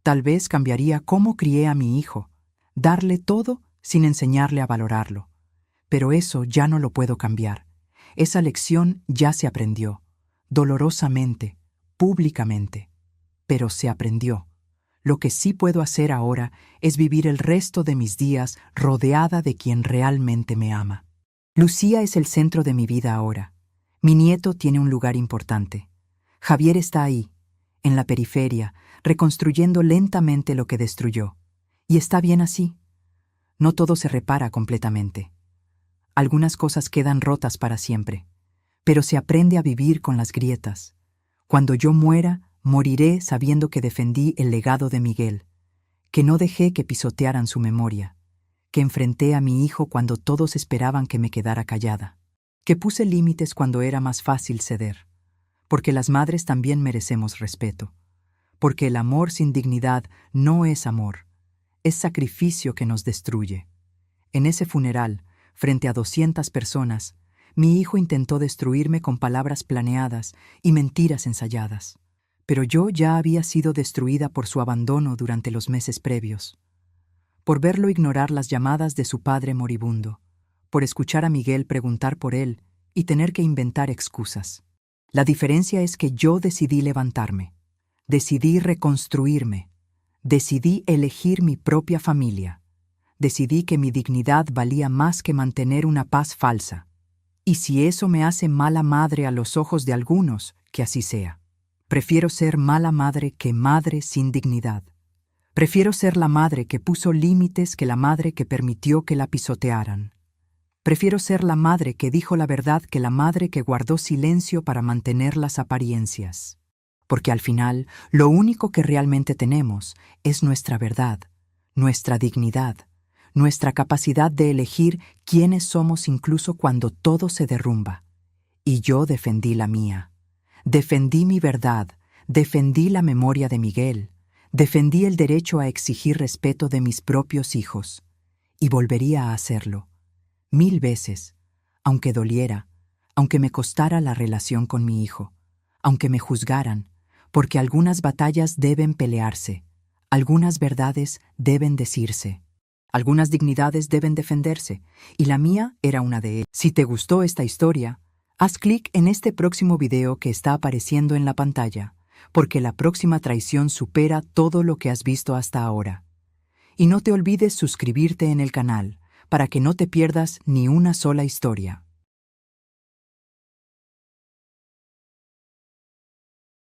Tal vez cambiaría cómo crié a mi hijo, darle todo sin enseñarle a valorarlo. Pero eso ya no lo puedo cambiar. Esa lección ya se aprendió, dolorosamente, públicamente. Pero se aprendió. Lo que sí puedo hacer ahora es vivir el resto de mis días rodeada de quien realmente me ama. Lucía es el centro de mi vida ahora. Mi nieto tiene un lugar importante. Javier está ahí, en la periferia, reconstruyendo lentamente lo que destruyó. Y está bien así. No todo se repara completamente. Algunas cosas quedan rotas para siempre, pero se aprende a vivir con las grietas. Cuando yo muera, moriré sabiendo que defendí el legado de Miguel, que no dejé que pisotearan su memoria, que enfrenté a mi hijo cuando todos esperaban que me quedara callada, que puse límites cuando era más fácil ceder, porque las madres también merecemos respeto, porque el amor sin dignidad no es amor, es sacrificio que nos destruye. En ese funeral, frente a 200 personas, mi hijo intentó destruirme con palabras planeadas y mentiras ensayadas. Pero yo ya había sido destruida por su abandono durante los meses previos, por verlo ignorar las llamadas de su padre moribundo, por escuchar a Miguel preguntar por él y tener que inventar excusas. La diferencia es que yo decidí levantarme, decidí reconstruirme, decidí elegir mi propia familia, decidí que mi dignidad valía más que mantener una paz falsa. Y si eso me hace mala madre a los ojos de algunos, que así sea. Prefiero ser mala madre que madre sin dignidad. Prefiero ser la madre que puso límites que la madre que permitió que la pisotearan. Prefiero ser la madre que dijo la verdad que la madre que guardó silencio para mantener las apariencias. Porque al final, lo único que realmente tenemos es nuestra verdad, nuestra dignidad, nuestra capacidad de elegir quiénes somos incluso cuando todo se derrumba. Y yo defendí la mía. Defendí mi verdad, defendí la memoria de Miguel, defendí el derecho a exigir respeto de mis propios hijos. Y volvería a hacerlo. 1000 veces, aunque doliera, aunque me costara la relación con mi hijo, aunque me juzgaran, porque algunas batallas deben pelearse, algunas verdades deben decirse. Algunas dignidades deben defenderse, y la mía era una de ellas. Si te gustó esta historia, haz clic en este próximo video que está apareciendo en la pantalla, porque la próxima traición supera todo lo que has visto hasta ahora. Y no te olvides suscribirte en el canal, para que no te pierdas ni una sola historia.